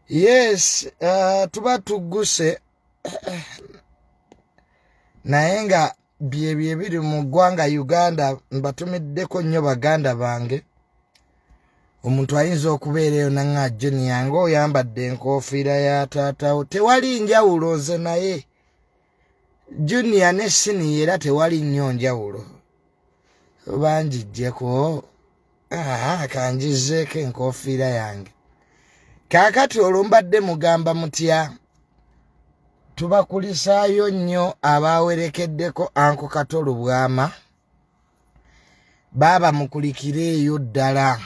Yes, tuba tuguse nayenga bye biri mu ggwanga Uganda mbatumiddeko nnyo baganda bange. Omuntu ayinza okubeerayo nanga Junior nga oyambadde enkofiira ya taatawo tewali njawulo nze naye Junior ne Sini era tewali nnyo njawulo banjijjeko kanjizeeko enkofiira yange. Kakati olumbadde mugamba mutya tubakulisaayo nnyo abawerekeddeko Anko Kato Lubwama baba mukulikireeyo ddala.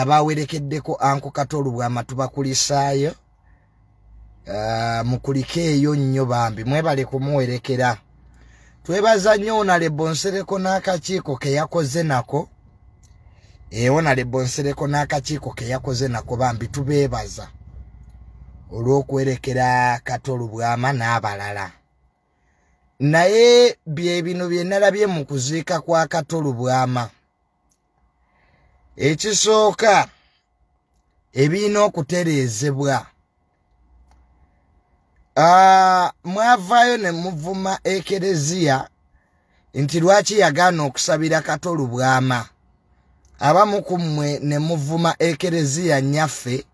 Abawerekeddeko Anko Kato Lubwama tubakulisaayo mukulikeeyo nnyo bambi mwebale kumuwerekera. Twebaza nnyo Onalebo Nsereko n'akakiiko ke yakoze nako. Onalebo Nsereko n'akakiiko ke yakoze nako bambi tubeebaza olw'okwerekera Kato Lubwama n'abalala. Naye bye bino bye nalabye mu kuziika kwa Kato Lubwama. Ekisooka ebirina okutereezebwa. Mwavaayo ne muvuma ekereziya nti lwaki yagaana okusabira Kato Lubwama. Abamu ku mmwe ne muvuma ekereziya nnyaffe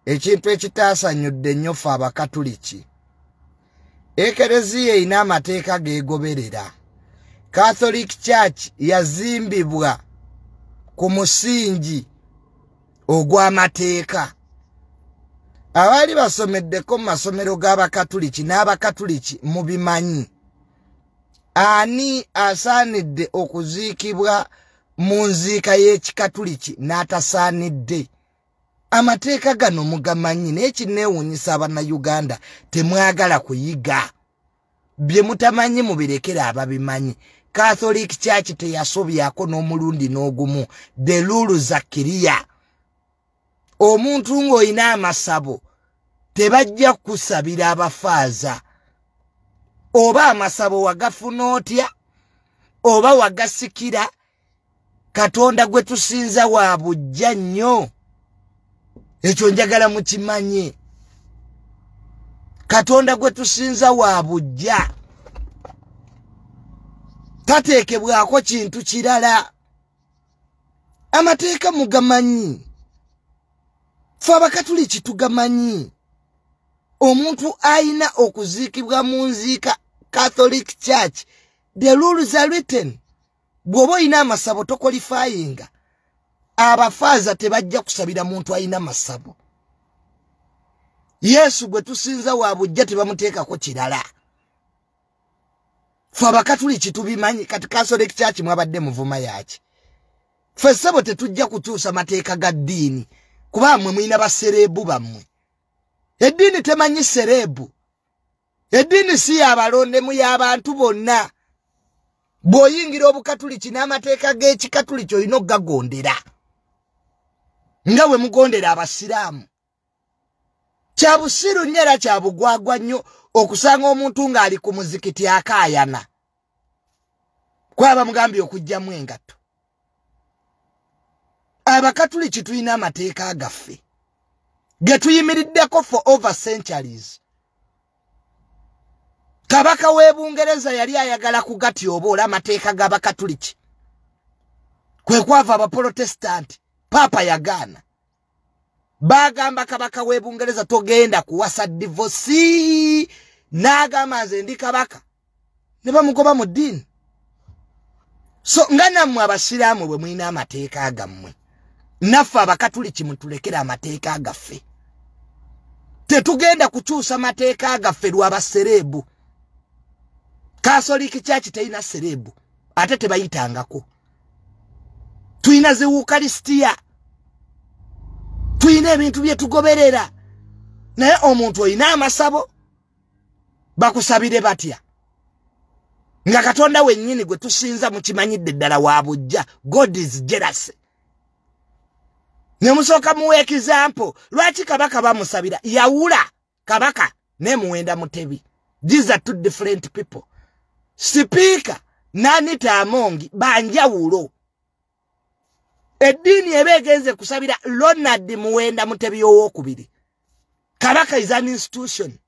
ekintu ekitaasanyudde nnyo ffe Abakatuliki. Ekereziya erina amateeka geegoberera. Catholic Church yazimbibwa ku musingi ogw'amateeka. Abali basomeddeko mu masomero g'Abakatuliki n'Abakatuliki mubimanyi. Ani asaanidde okuziikibwa mu nziika y'Ekikatuliki n'atasaanidde? Amateeka gano mugamanyi naye kineewuunyisa Abannayuganda temwagala kuyiga. Bye mutamanyi mubirekera ababimanyi. Catholic Church teyasobyako n'omulundi n'ogumu. The rules are clear. Omuntu ng'olina amasabo tebajja kusabira abafaaza. Oba amasabo wagafuna otya oba wagasikira, Katonda gwe tusinza wa bujja nnyo. Ekyo njagala mukimanye. Katonda gwe tusinza wa bujja. Tateekebwako kintu kirala. Amateeka mugamanyi. Ffe Abakatuliki tugamanyi. Omuntu ayina okuziikibwa mu nziika Catholic Church. The rules are written. Bw'oba oyina amasabo tokolifayinga. Abafaaza tebajja kusabira muntu ayina amasabo. Yesu gwe tusinza wa bujja tebamuteekako kirala. Ffe Abakatuliki tubimanyi. Kati Catholic Church mwabadde muvuma yaki. Ffe ssebo tetujja kukyusa mateeka ga ddiini. Kuba mmwe mulina basereebu bammwe. Eddiini temanyi sereebu. Eddiini si yabalondemu y'abantu bonna. Bw'oyingira Obukatuliki n'amateeka g'Ekikatuliki olina okugagondera. Nga bwe mugondera Abasiraamu. Kya busiru nnyo era kya bugwagwa nnyo okusanga omuntu ng'ali ku muzikiti akaayana. Kwaba mugambye okugyamu engatto. Abakatuliki tulina amateeka gaffe ge tuyimiriddeko for over centuries. Kabaka w'e Bungereza yali ayagala kugatyoboola amateeka g'Abakatuliki. Kwe kwava Abaprotestanti, Papa yagaana. Bagamba kabaka w'e Bungereza togenda kuwasa divorce. N'agamba nze ndi kabaka. Ne bamugoba mu ddiini. So nga nammwe Abasiraamu bwe mulina amateeka gammwe, naffe Abakatuliki mutulekera amateeka gaffe. Tetugenda kukyusa mateeka gaffe lw'abasereebu. Catholic Church teyina sereebu, ate tebayitangako. Tuyina ze Eucharistia. Tuyina ebintu bye tugoberera. Naye omuntu oyina amasabo bakusabire batya? Nga Katonda wennyini gwe tusinza mukimanyidde ddala wa bujja. God is jealous. Ne musooka muwe example. Lwaki kabaka bamusabira? Yawula kabaka ne Muwenda Mutebi. These are two different people. Speaker Nanita Amongi banjawulo. Eddiini ebegenze kusabira Ronald Muwenda Mutebi owokubiri. Kabaka is an institution.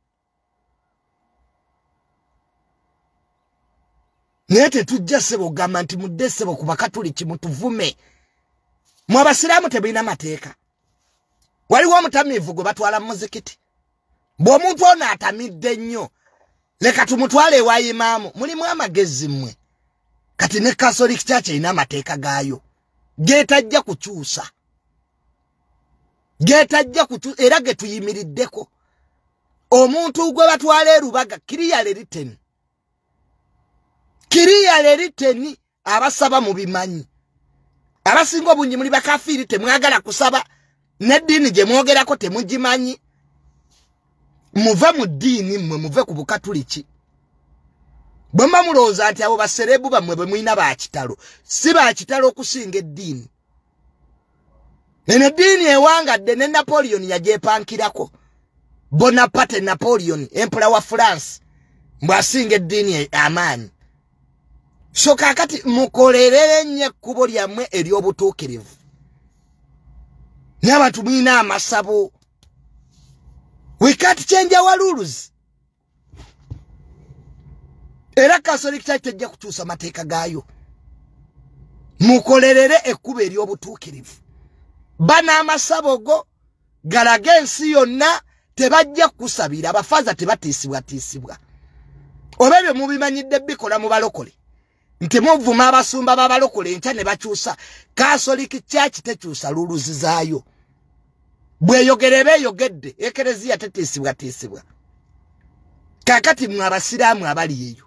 Nete tujja sebo gamba nti mudde sebo ku bakatuliki mutuvume. Mu abasiraamu tebina mateeka. Waliwo omutamiivu gwe batwala mu muzikiti. Bw'omuntu ono atamidde nnyo leka tumutwale ewa imaamu. Mulimu amagezi mmwe. Kati ne Catholic Church erina amateeka gaayo. Geetajja kukyusa. Geetajja kukyusa era ge tuyimiriddeko. Omuntu gwe batwala erubaga kiriyale liteni. Kiriyale liteni abasaba mu bimanyi. Abasinga obungi muli bakafiiri temwagala kusaba n'eddiini gye mwogerako temugimanyi. Muve mu ddiini mmwe muve ku bukatuliki. Bwe mulowooza nti abo baserebu bammwe bwe mulina bakitalo. Si bakitalo okusinga eddiini. Eno eddiini ewangadde ne Napoleon yagyepankirako. Bonaparte Napoleon, emperor wa France. Mbwasinga eddiini amaanyi. So kakati mukolerere nnyo ekkubo lyammwe ery'obutuukirivu. N'abantu mulina amasabo. We can't change our rules. Era Catholic Church tejja kutuusa mateeka gaayo. Mukolerere ekkubo ery'obutuukirivu. Bana amasabo go galage ensi yonna tebajja kusabira abafaza tebatiisibwa. Obebyo mubimanyidde bikola mu balokole. Nti muvuma abasumba babalokole enkya ne bakyusa. Catholic Church tekyusa luluzi zaayo. Bweyogere beeyogedde ekereziya tetiisibwa. Kakati mwe abasiraamu abali eyo.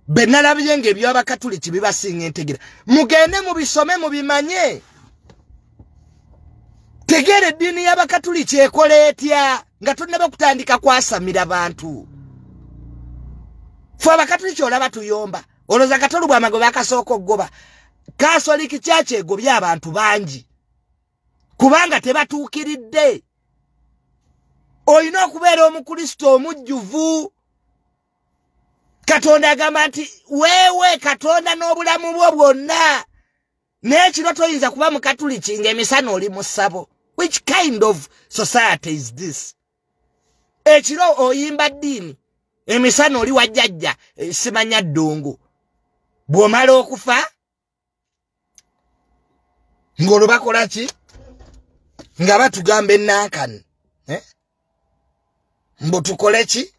Benalabye ng'ebyo abakatuliki bibasinga entegera. Mugende mubisome mubimanye. Tegere eddiini y'abakatuliki ekola etya nga tonnaba kutandika kwasamira bantu. Ffe abakatuliki olaba tuyomba. Olowooza Kato Lubwama gwe bakasooka okugoba. Catholic Church egobye abantu bangi. Kubanga tebatuukiridde. Olina okubeera omukristo omujjuvu. Katonda agamba nti weewe Katonda n'obulamu bwo bwonna. N'ekiro toyinza kuba mukatuliki ng'emisana oli mu ssabo. Which kind of society is this? Ekiro oyimba ddiini. Emisana oli wajjajja simanya ddungu. Bw'omala okufa ng'olwo bakola ki? Nga batugamba ennankani. Mbo tukole ki?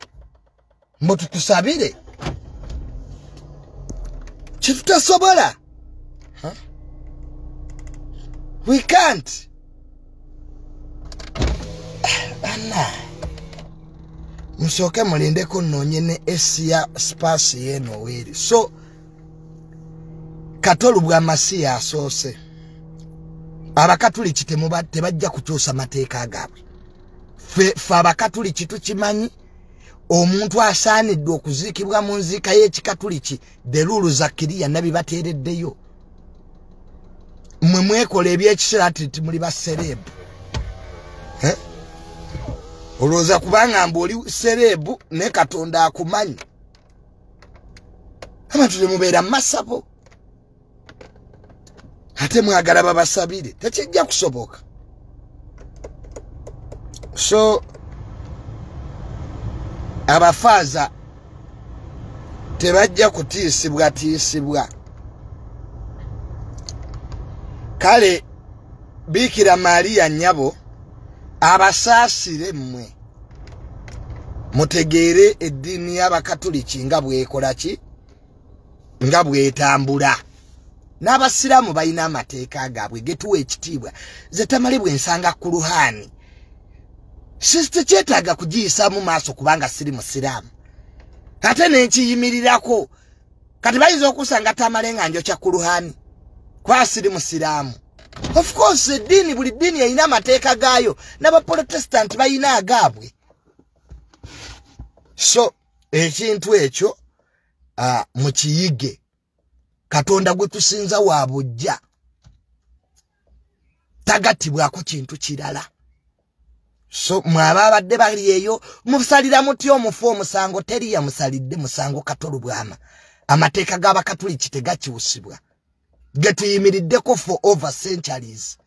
Mbo tutusabire. Kitutasobola. We can't. Anna. Musooke mulindeko nnoonye ne Asia space yeno weri. So Kato Lubwama si yasoose. Abakatuliki tebajja kukyusa mateeka gaabwe. Ffe abakatuliki tukimanyi omuntu asaaniddwe okuziikibwa mu nziika y'ekikatuliki the rules za kiriya nabibateereddeyo. Mmwe mwekola ebyekiseera ati muli baserebu. Olowooza kubanga mb'oli serebu ne Katonda akumanyi. Abantu temubeera masabo. Ate mwagala babasabire. Tekijja kusoboka. So abafaza tebajja kutiisibwa. Kale Bikira Maria nnyabo abasaasire mmwe. Mutegeere eddiini y'abakatuliki nga bwekola ki? Nga bwetambula. N'abasiraamu balina amateeka gaabwe getuwa ekitiibwa. Ze Tamale bwe nsanga ku luhaani. Tekyetaaga kugiyisa mu maaso kubanga siri musiraamu. Ate nenkiyimirirako. Kati bayinza okusanga Tamale nga njokya ku luhaani. Kwa siri musiraamu. Of course eddiini buli ddiini erina amateeka gaayo. N'abaprotestant balina agaabwe. So ekintu ekyo mukiyige. Katonda gwe tusinza wa bujja. Tagatibwako kintu kirala. So mwaba abadde bali eyo musalira muti omufu omusango teriya musalidde musango Kato Lubwama. Amateeka g'abakatuliki tegakyusibwa. getuyimiriddeko for over centuries.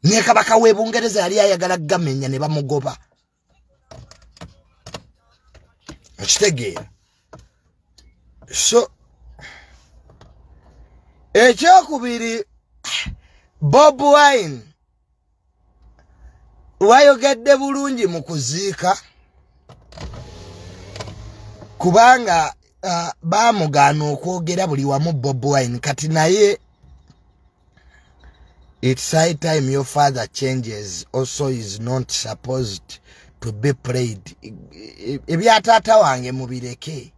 Ne kabaka we Bungereza yali ayagala gamenya ne bamugoba. Ekitegeera. So ekyokubiri Bob Wine wayogedde bulungi mu kuziika kubanga bamugaana okwogera buli wamu Bob Wine kati naye it's high time your father changes also is not supposed to be played. Ebyataata wange mubireke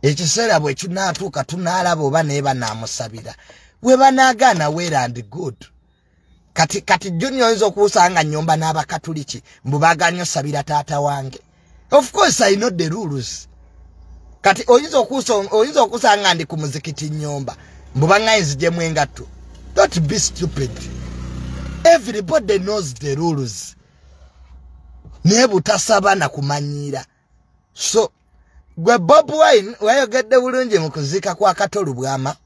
ekiseera bwe kinaatuuka tunaalaba oba naye banaamusabira we banaagaana well and good. Kati Junior oyinza okuusanga nnyomba n'abakatuliki mbu baagaanye osabira taata wange. Of course I know the rules. Kati oyinza okusanga ndi ku muzikiti nnyomba mbu baŋŋaye nzijemu engatto. Don't be stupid. Everybody knows the rules. Naye butasaba na kumanyiira. So gwe Bob Wine wayogedde bulungi mu kuziika kwa Kato Lubwama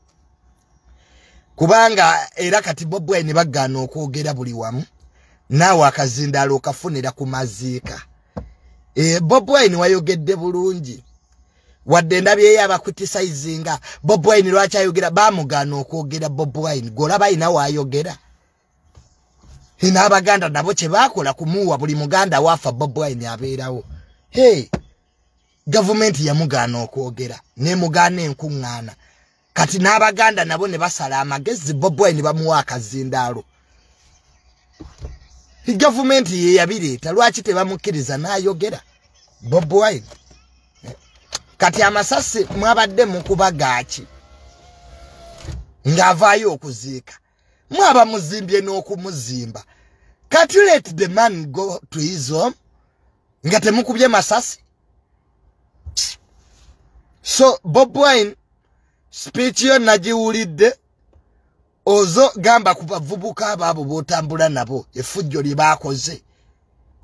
kubanga era kati Bob Wine bagaana okwogera buli wamu naawe akazindaalo okafunira ku maziika. Bob Wine wayogedde bulungi wadde ndabye yabakriticizinga Bob Wine lwaki ayogera bamugaana okwogera Bob Wine golaba ina waayogera. N'abaganda nabo kye baakola kumuwa buli muganda waafa Bob Wine abeerawo. Hey, gavumenti yamugaana okwogera ne mugaana enkuŋŋaana kati n'abaganda nabo ne basala amagezi Bob Wine bamuwa akazindaalo. Gavumenti ye yabireeta lwaki tebamukkiriza n'ayogera Bob Wine. Kati amasasi mwabadde mukuba gaaki ng'avaayo okuziika mwaba muzimbye n'okumuzimba. Can't you let the man go to his home nga temukubye masasi? So Bob Wine speech yo nagiwulidde ozo gamba ku bavubuka ababo botambula nabo effujjo lye baakoze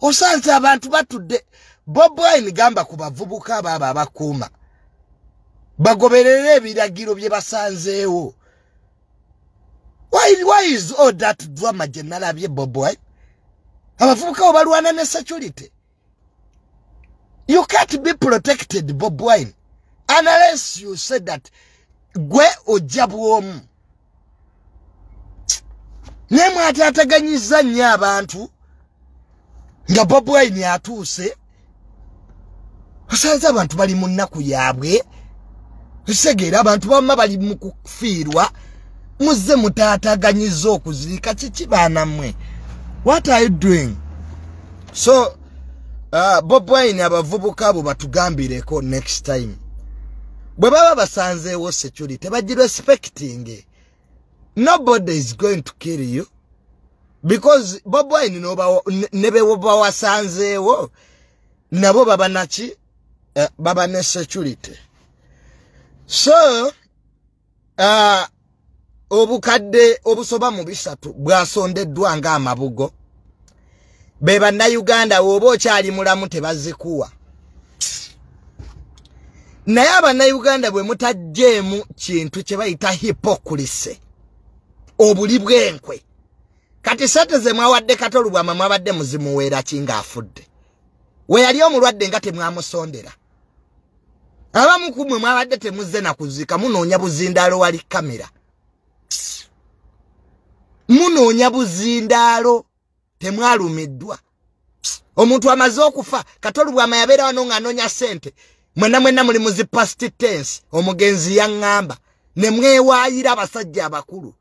osanze abantu batudde. Bob Wine gamba ku bavubuka ababo abakuuma bagoberere ebiragiro bye basanzeewo. Why is all that drama general bye Bob Wine? Abavubuka obalwana ne security. You can't be protected Bob Wine unless you said that gwe ojabwomu. Nemwe atataganyiza nnyo abantu nga Bob Wine atuuse. Osanze abantu bali mu nnaku yaabwe. Segera abantu bamma bali mu kufiirwa. Muzze mutaataganyiza okuziika kiki baana mmwe? What are you doing? So Bob Wine abavubuka abo batugambireko next time. Bwe baba basanzeewo security baji respecting. Nobody is going to kill you because Bob Wine nebe bawasanzeewo nabo baba naki baba ne security. So obukadde obusoba mu bisatu bwasondeddwa nga amabugo beba na Uganda oba okyali mulamu tebazikuwa. Naye Abannayuganda bwe mutajjeemu kintu kye bayita hypocrisy obuli bw'enkwe. Kati sente ze mwawadde Kato Lubwama mwabadde muzimuweera ki ng'afudde? We yali omulwadde nga temwamusondera. Abamu ku mmwe mwabadde temuzze na kuziika munoonya buzindaalo wali kamera. Munoonya buzindaalo temwalumiddwa. Omuntu amaze okufa Kato Lubwama yabeera wano ng'anoonya sente. Mwenna muli muzi past tense omugenzi yaŋŋamba ne mwewaayira abasajja abakulu.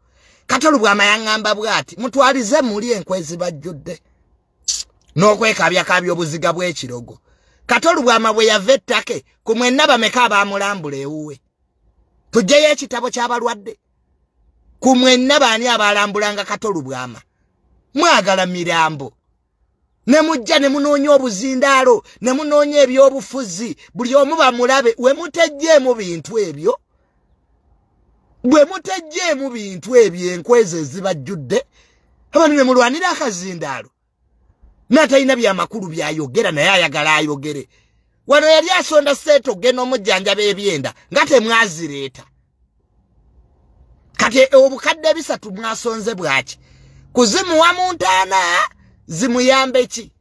Kato Lubwama yaŋŋamba bw'ati mutwalize muli enkwezi bajjudde n'okwekabyakabya obuziga bw'ekirogo. Kato Lubwama bwe yava ettake ku mwenna bameka abaamulambula ewuwe. Tuggyeyo ekitabo ky'abalwadde. Ku mwenna baani abalambulanga Kato Lubwama. Mwagala mirambo. Ne mujja ne munoonya obuzindaalo ne munoonya ebyobufuzi buli omu bamulabe we mutejjeemu bintu ebyo. Bwe mutejjeemu bintu ebyo enkwezi ezibajjudde abantu ne mulwanira akazindaalo. N'atalina byamakulu byayogera naye ayagala ayogere. Wano yali asonda seeto gena omujjanjaba ebyenda nga temwazireeta. kati obukadde bisatu mwasonze bwaki kuzimu wa muntana zimuyambe ki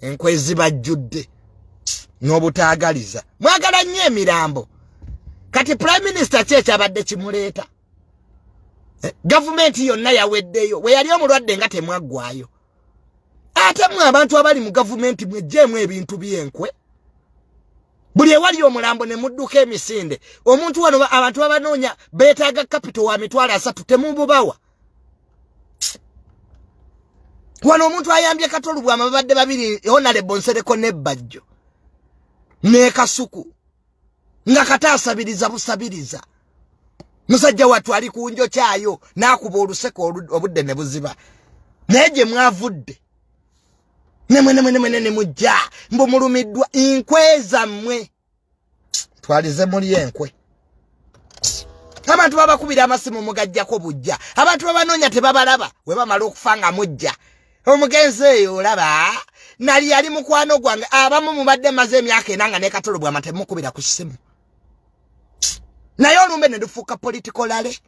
enkwe zibajjudde n'obutaagaliza mwagala nnyo emirambo kati prime minister kyabadde kimuleeta gavumenti yonna yaweddeyo we yali omulwadde nga temwaggwayo ate mwe abantu abali mu gavumenti mwejjeemu ebintu by'enkwe buli ewali omulambo ne mudduka emisinde omuntu wano abantu babanoonya beetaaga kapito wa mitwalo 3 temububawa wano omuntu ayambye Kato Lubwama babadde babiri Honorable Nsereko ne Bajjo ne Kasuku nga kata asabiriza busabiriza musajja watu ali kunjo kyayo nakuba oluseko obudde ne buziba neje mwavudde ne mujja mbo mulumiddwa inkweza mmwe twalize muri enkwe abantu babakubira amasimu mugajjako bujja abantu babanoonya tebabalaba we bamala okufanga mujja omugenzi eyo olaba nali yali mukwano gwange abamu mubadde maze emyaka enanga ne Kato Lubwama temukubira ku simu naye olumbe ne lufuuka political lale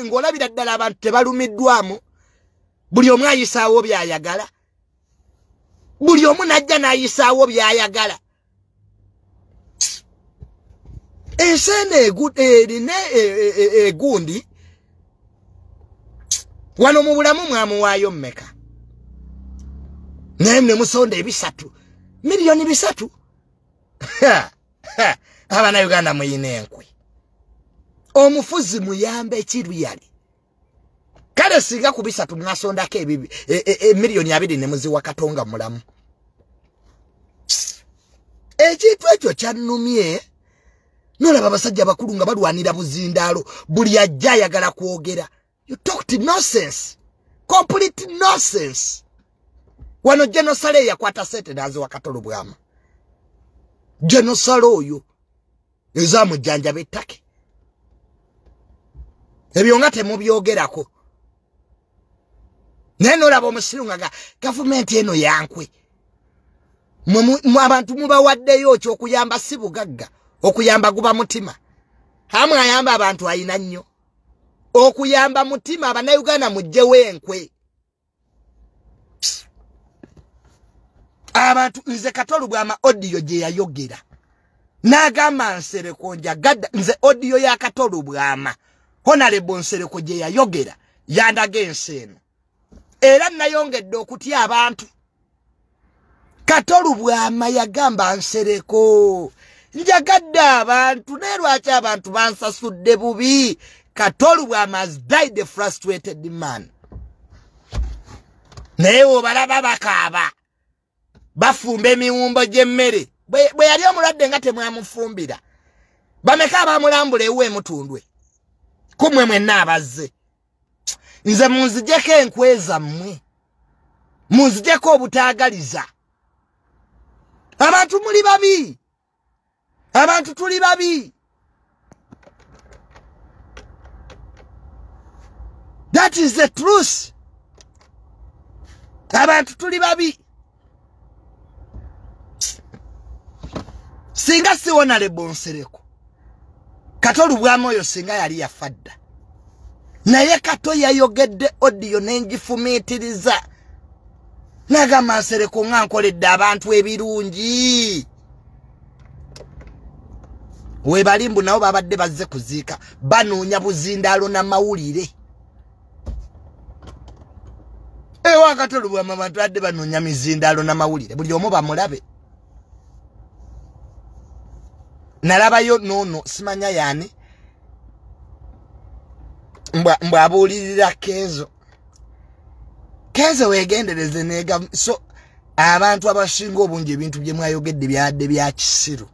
ng'olabira ddala abantu tebalumiddwamu buli omu ayisaawo byayagala buli omu najja n'ayisaawo byayagala ensene erina egundi wano mu bulamu mwamuwaayo mmeka naye ne musonda ebisatu miliyoni 3 abana Uganda muyina enkwe omufuzi muyambe ekiruyali kale singa ku 3 mwasondako miliyoni 2 ne muziwa Katonga mulamu ekintu ekyo kyannumye nolaba abasajja bakulu nga balwanira buzindaalo buli ajja ayagala kwogera you talked nonsense complete nonsense wano genocide yakwata sente naziwa Kato Lubwama genocide oyo ezamu janja betake ebyo nga temubyogerako neno labo omusirungaga gavumenti eno yankwe abantu mubawaddeyo kyokuyamba si bugagga okuyamba guba mutima hamwe ayamba abantu ayina nnyo okuyamba mutima abannayuganda mujjewo enkwe abantu nze Kato Lubwama audio gye yayogera n'agamba Nsereko njagadda nze audio ya Kato Lubwama Honorable Nsereko gye yayogera yandaga ensi eno era nayongedde okutya abantu Kato Lubwama yagamba Nsereko njagadde abantu naye lwaki abantu bansasudde bubi Kato Lubwama has died a frustrated man naye obalaba bakaaba bafumba emiwumbo gy'emmere bwe yali omulwadde nga temwamufumbira bameka abamulambula ewe mutundwe kumwe mwenna abazze nze munzijeko enkweza mmwe munzijeko obutaagaliza abantu muli babi abantu tuli babi that is the truth abantu tuli babi singa siwona lebonsereko Kato Lubwama oyo singa yali yafadda naye Kato yayogedde audio nengifumiitiriza nagamba Nsereko nga nkoledde abantu ebirungi we balimbu nabo babadde bazze kuziika banoonya buzindaalo n'amawulire ewa Kato Lubwama abantu badde banoonya mizindaalo n'amawulire buli omu bamulabe nalabayo nono simanya yani mbwa abuulirira Kezo wegendereze nega so abantu abashinga obungi ebintu bye mwayogedde byadde bya kisiru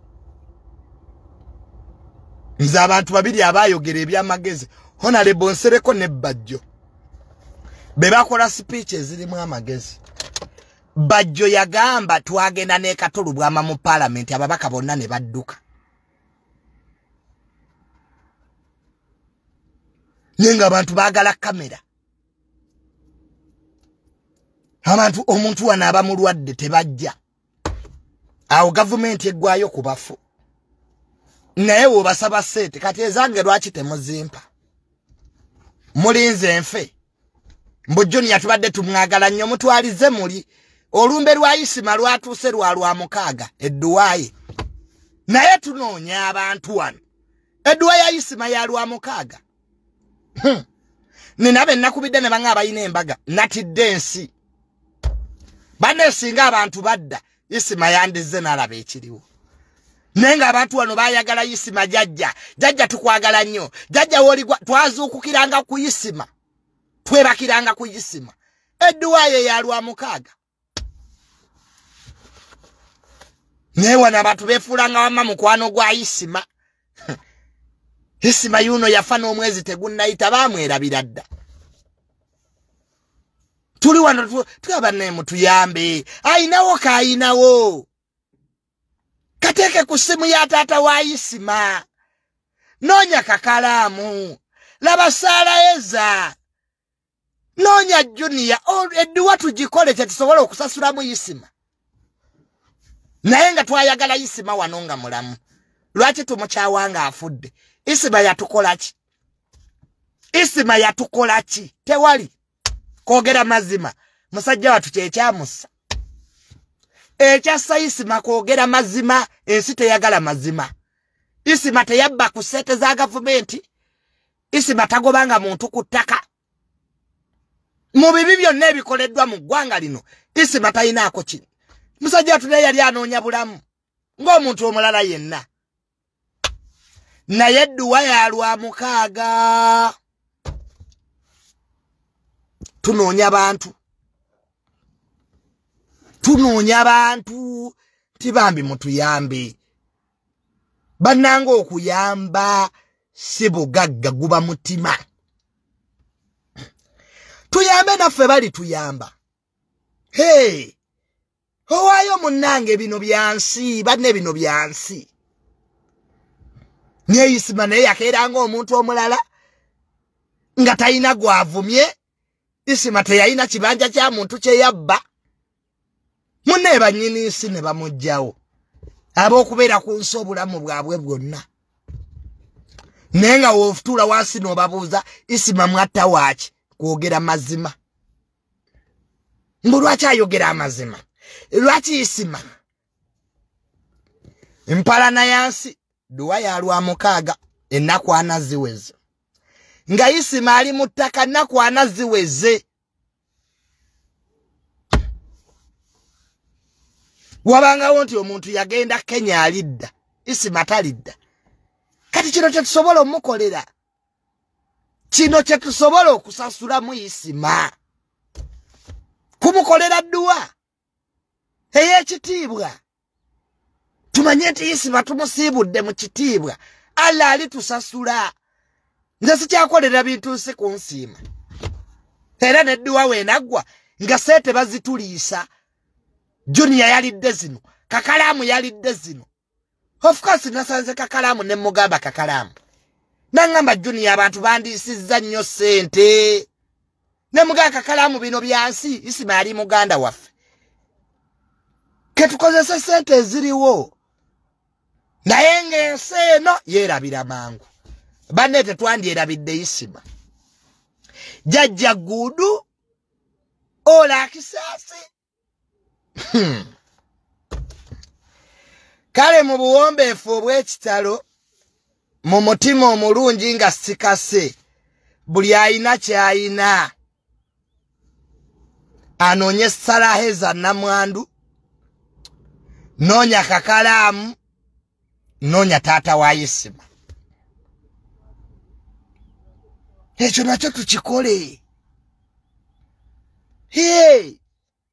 nze abantu babiri abayogera ebyamagezi Honorable Nsereko ne Bajjo be bakola speeches zirimu amagezi Bajjo yagamba twagenda ne Kato Lubwama mu parliament ababaka bonna ne badduka Nenga abantu bagala kamera abantu omuntu wanaba mulwadde tebajja awo government eggwayo ku bafu naye wobasaba sente kati ezange lwaki temuzimpa mulinze enfe mbujjoni yatubadde tumwagala nnyo mutwalize muli olumbe lwa Isma lwatuuse lwa mukaaga edduwaye naye tunoonya abantu wano edduwa ya Isma ya lwa mukaaga ninabe nakubidde ne banga abayina embaga natidde ensi banne singa abantu badda Isma yandize n'alaba ekiriwo nenga abantu wano bayagala Isma jajja tukwagala nnyo jajja woligwa twazuukukiranga ku Isma twebakiranga ku Isma edduwaye ya lwa mukaaga newa n'abantu beefulanga wamma mukwano gwa Isma Isma yuno yafa n'omwezi tegunnayita baamwerabira dda tuli wano tulaba naye mutuyambe ayinawo kaayinawo kateeke ku ssimu ya taata wa Isma noonya kakalaamu laba Saalaeza noonya Junior edduwa tugikole kyetusobola okusasulamu Isma naye nga twayagala Isma wano nga mulamu lwaki tumukyawanga afudde Isma yatukolaki Isma yatukolaki tewali kwogera mazima musajja watu kyekyamusa ekyassa Isma kwogera mazima ensi teyagala mazima Isma teyabba ku ssente za gavumenti Isma tagobanga muntu ku ttaka mu bibi byonna ebikoleddwa mu ggwanga lino Isma tayinaako kino musajja watu naye yali anoonya bulamu ng'omuntu omulala yenna naye Dduwa ya lwa mukaaga tunoonya bantu tibambi mutuyambe bannanga okuyamba si bugagga guba mutima tuyambe naffe bali tuyamba owaayo munnange bino byansi banne bino byansi ne Isma naye yakeeranga omuntu omulala nga talina gwavumye Isma teyalina kibanja kya muntu kye yabba munne bannyini nsi ne bamugjawo ab'okubeera ku nsi obulamu bwabwe bwonna naye nga woofutuula wansi n'obabuuza Isma mwatta waaki kwogera mazima mbu lwaki ayogera amazima lwaki Isma empalana yansi Dduwa ya lwa mukaaga ennaku ana ziweze nga Isma ali mu ttaka nnaku ana ziweze wabangawo nti omuntu yagenda Kenya alidda Isma talidda kati kino kyetusobola omukolera kino kyetusobola okusasulamu Isma kumukolera Dduwa ey'ekitiibwa tumanye nti Isma tumusiibudde mu kitiibwa Allah alitusasula nze sikyakolera bintu nsi kunsiima era ne Dduwa weenaggwa nga sente bazituliisa Junior yalidde zino kakalaamu yalidde zino of course nasanze kakalaamu ne mugamba kakalaamu nangamba Junior abantu bandiisizza nnyo sente ne mugamba kakalaamu bino byansi Isma ali muganda waffe ketukozese sente eziriwo naye ng'ensi eno yeerabira mangu banne tetwandyerabidde Isma jajja gudu Olaxess kale mu buwombeefu obw'ekitalo mu mutima omulungi nga sikase buli ayina kyayina anoonye Saalaeza namwandu noonya kakalaamu noonya taata wa Isma ekyo nakyo tukikole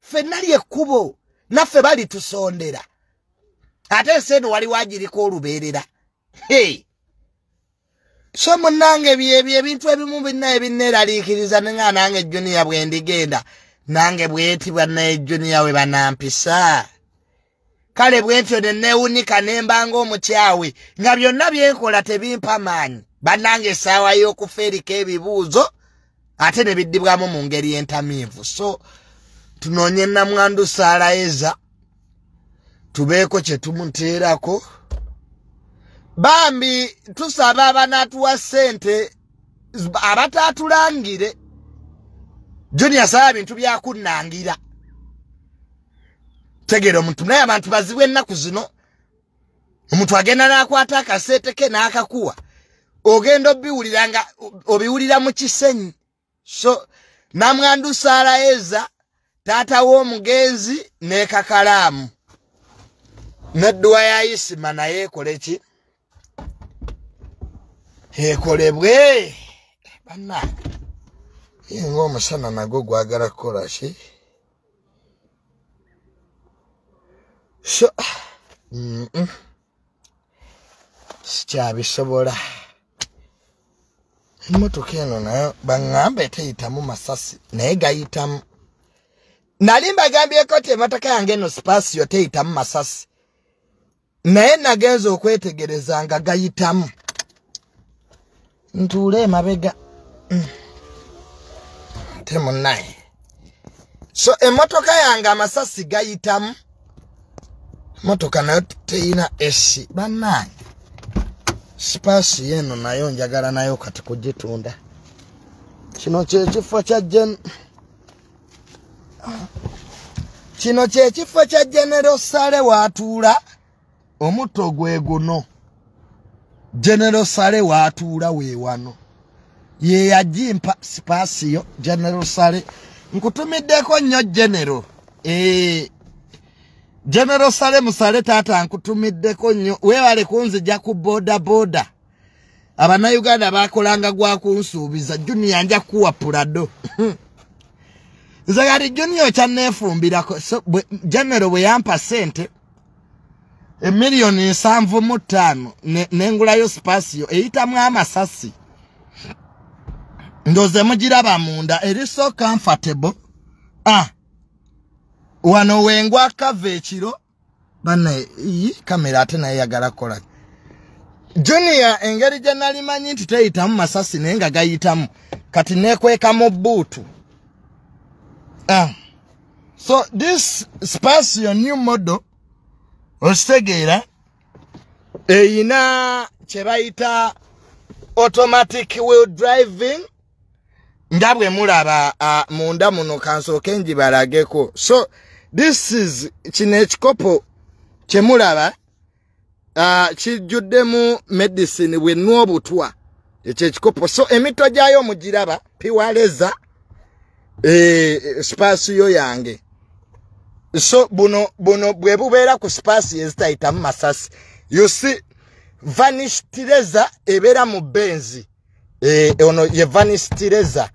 ffenna lyekkubo naffe bali tusondera ate enseeno wali wagiriko olubeerera so munnange byebyo ebintu ebimu binna ebinneeraliikiriza nenga nange Junior bwe ndigenda nange bweti bannaye Junior we banampisa kale bwentyo ne neewunika ne mbanga omukyawe nga byonna byenkola tebimpa maanyi bannange essaawa y'okufa eriko ebibuuzo ate ne biddibwamu mu ngeri entamiivu so tunoonye namwandu Saalaeza tubeeko kye tumuteerako bambi tusaba abanatuwa sente abatatulangire Junior saba bintu byakunnangira tegera omuntu naye abantu baziwe ennaku zino omuntu agenda n'akwata akasete ke n'akakuwa ogenda obiwulira mu kisenyi so namwandu Sara Eza taata w'omugenzi ne kakalaamu ne Dduwa ya Isma naye ekoleki ekolebwe banna yengo omusana nago gwagala kukola ki so sikyabisobola emmotoka eno nayo baŋŋamba eteyitamu masasi naye gayitamu nali mbagambyeko ti emmotoka yange eno Spasio teyitamu masasi naye nagenza okwetegereza nga gayitamu ntuule emabega temunaye so emmotoka yange amasasi gayitamu motoka nayo teyina esi bannaye Spasio eno nayo njagala nayo kati kugitunda kino kyekifo kya General Sale watuula omutto gwe guno General Sale watuula weewano ye yagimpa Spasio General Sale nkutumiddeko nnyo General Sale Musale taata nkutumiddeko nnyo weewale kunzija ku boda Abanayuganda bakolanga gwa kunsuubiza Junior nja kuwa pulado Zagari Junior kyanneefumbirako so General bwe yampa sente $1,75,000 nengulayo Spasio eyitamu amasasi ndoze mugiraba munda eri so comfortable wano wengwa kava ekiro bana kamera ate naye yagala kola Junior engeri gye nali manyi nti teyitamu masasi naye nga gayitamu kati nekweka mu buutu so this Spasio new model ositegeera eyina kye bayita automatic wheel driving ndabwe mulaba munda muno kansooke njibalageko so this is kino ekikopo kye mulaba kijjuddemu medicine bwenwa obutwa ekyo ekikopo so emito gyayo mugiraba piwaleza Spasio yange so buno bwe bubeera ku Spasio ezitayitamu masasi you see vanistireza ebeera mu benzi ono ye vanistireza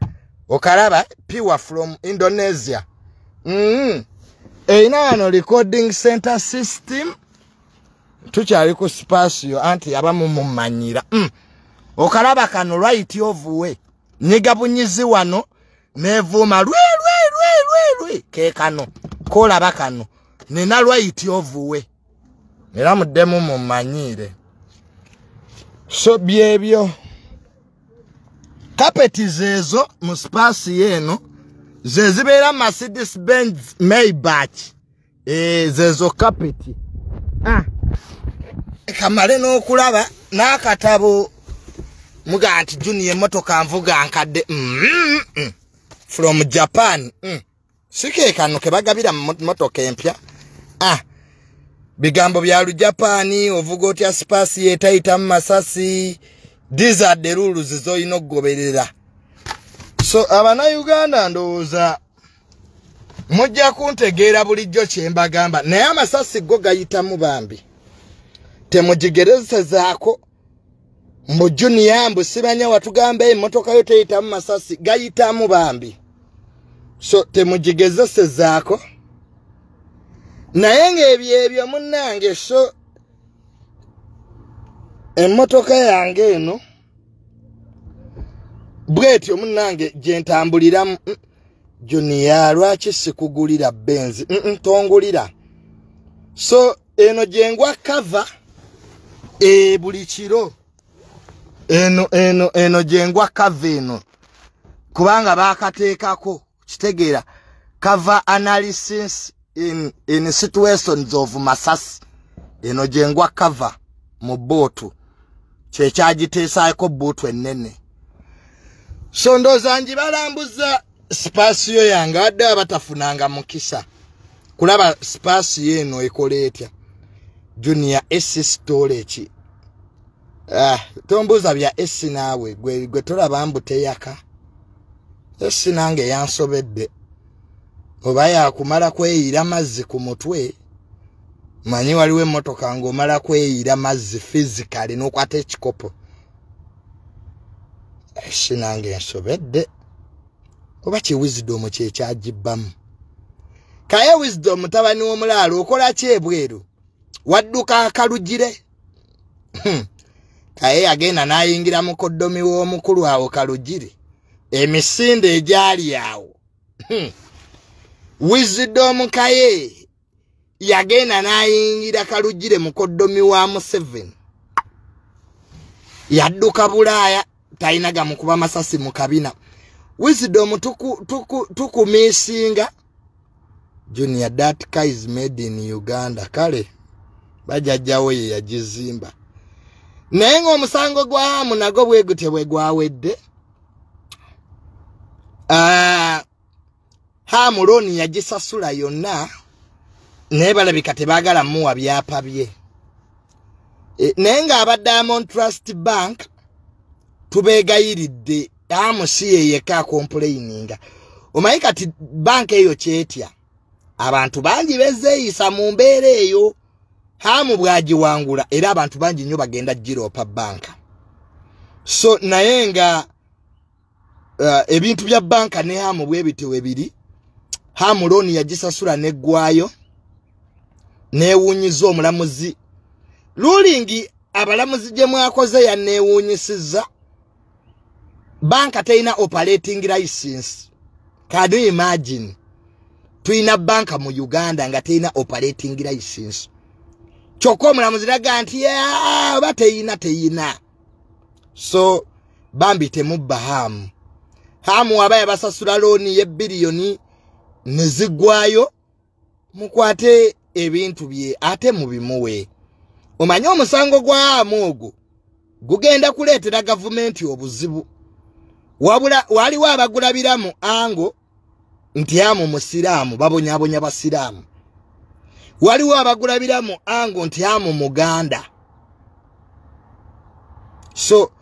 okalaba pure from Indonesia eyina wano recording center system tukyali ku Spasio anti abamu mumanyira okalaba kano right of way nyiga bunyizi wano nevuuma lwe ke kano kolaba kano nina right of way era muddemu mumanyire so byebyo kapeti zezo mu Spasio eno zezibeera Mercedes Benz Maybach zezo kapeti kamale n'okulaba n'akatabo muga nti Junior emotoka nvuga nkadde from Japan sike kano ke bagabira motoka empya bigambo bya lu Japan ovuga otya Spasio etayitamu masasi these are the rules zoyina okugoberera so Abanayuganda ndowooza mujja kuntegeera bulijjo kyembagamba naye amasasi go gayitamu bambi temugigerezezaako mbu Junior mbu sibanya watugamba emmotoka yo teyitamu masasi gayitamu bambi so temugigezesezaako naye ng'ebyo munnange so emmotoka yange eno bwetyo munnange gye ntambuliramu Junior lwaki sikugulira Benz tongulira so eno gyengwa cover buli kiro eno gyengwa cover eno kubanga bakateekako kitegeera cover analysis in situations of masasi eno gyengwa cover mu bootu kye kyagiteesaako bbuutu ennene. So ndowooza ngibalambuza sipaasiyo yange wadde abatafunanga mukisa kulaba sipaasiyo eno ekola etya. Junior S storage. Tombuuza bya S naawe gwe tolaba mbu teyaka. S nange yansobedde. Oba yakumala kweyira mazzi ku mutwe. Manyi waliwo emmotoka ng'omala kweyira mazzi physically n'okwata ekikopo. S nange yansobedde. Oba ki wisdom kye kyagibbamu. Kaye wisdom mutabani w'omulaalo okola ki ebweru? Wadduka akalugire. Kaye agenda n'ayingira mu koddomi w'omukulu awo kalugire. Emisinde egyali awo. Wisdom kaye yagenda n'ayingira kalugire mu koddomi wa Museveni. Yadduka Bulaaya tayinaga mu kuba masasi mu kabina. Wisdom tukumisinga. Junior, that car is made in Uganda. Kale bajajjawo ye yagizimba. Naye ng'omusango gwamu nago bwe gutye bwe gwawedde. Hamuloni yagisasula yonna. Naye balabika tebaagala muwa byapa bye. Naye ng'aba Diamond Trust Bank tubeegayiridde amusi ye yekka complaininga. Omanyi kati bank eyo kyetya. Abantu bangi bezeeyisa mu mbeera eyo. Hamu bwagiwangula era abantu bangi nnyo bagenda giropa banka. So naye nga ebintu bya banka ne hamu bwebitewe biri. Hamu looni yagisasula neggwayo. Neewuunyiza omulamuzi. Rulingi abalamuzi gye mwakoze yanneewuunyisizza. Banka teyina operating license. Can you imagine? Tuina banka mu Uganda nga teyina operating license. Kyokka omulamuzi laga nti oba teyina. So bambi temubba Hamu. Hamu aba yabasasula looni ye biliyoni ne ziggwayo mukwate ebintu bye ate mubimuwe. Omanyi omusango gwa Hamu ogwo gugenda kuleetera gavumenti obuzibu. Wabula waliwo abagulabiramu ango nti Hamu musiraamu babonyabonya basiraamu. Waliwo abagulabiramu ango nti Hamu Muganda. So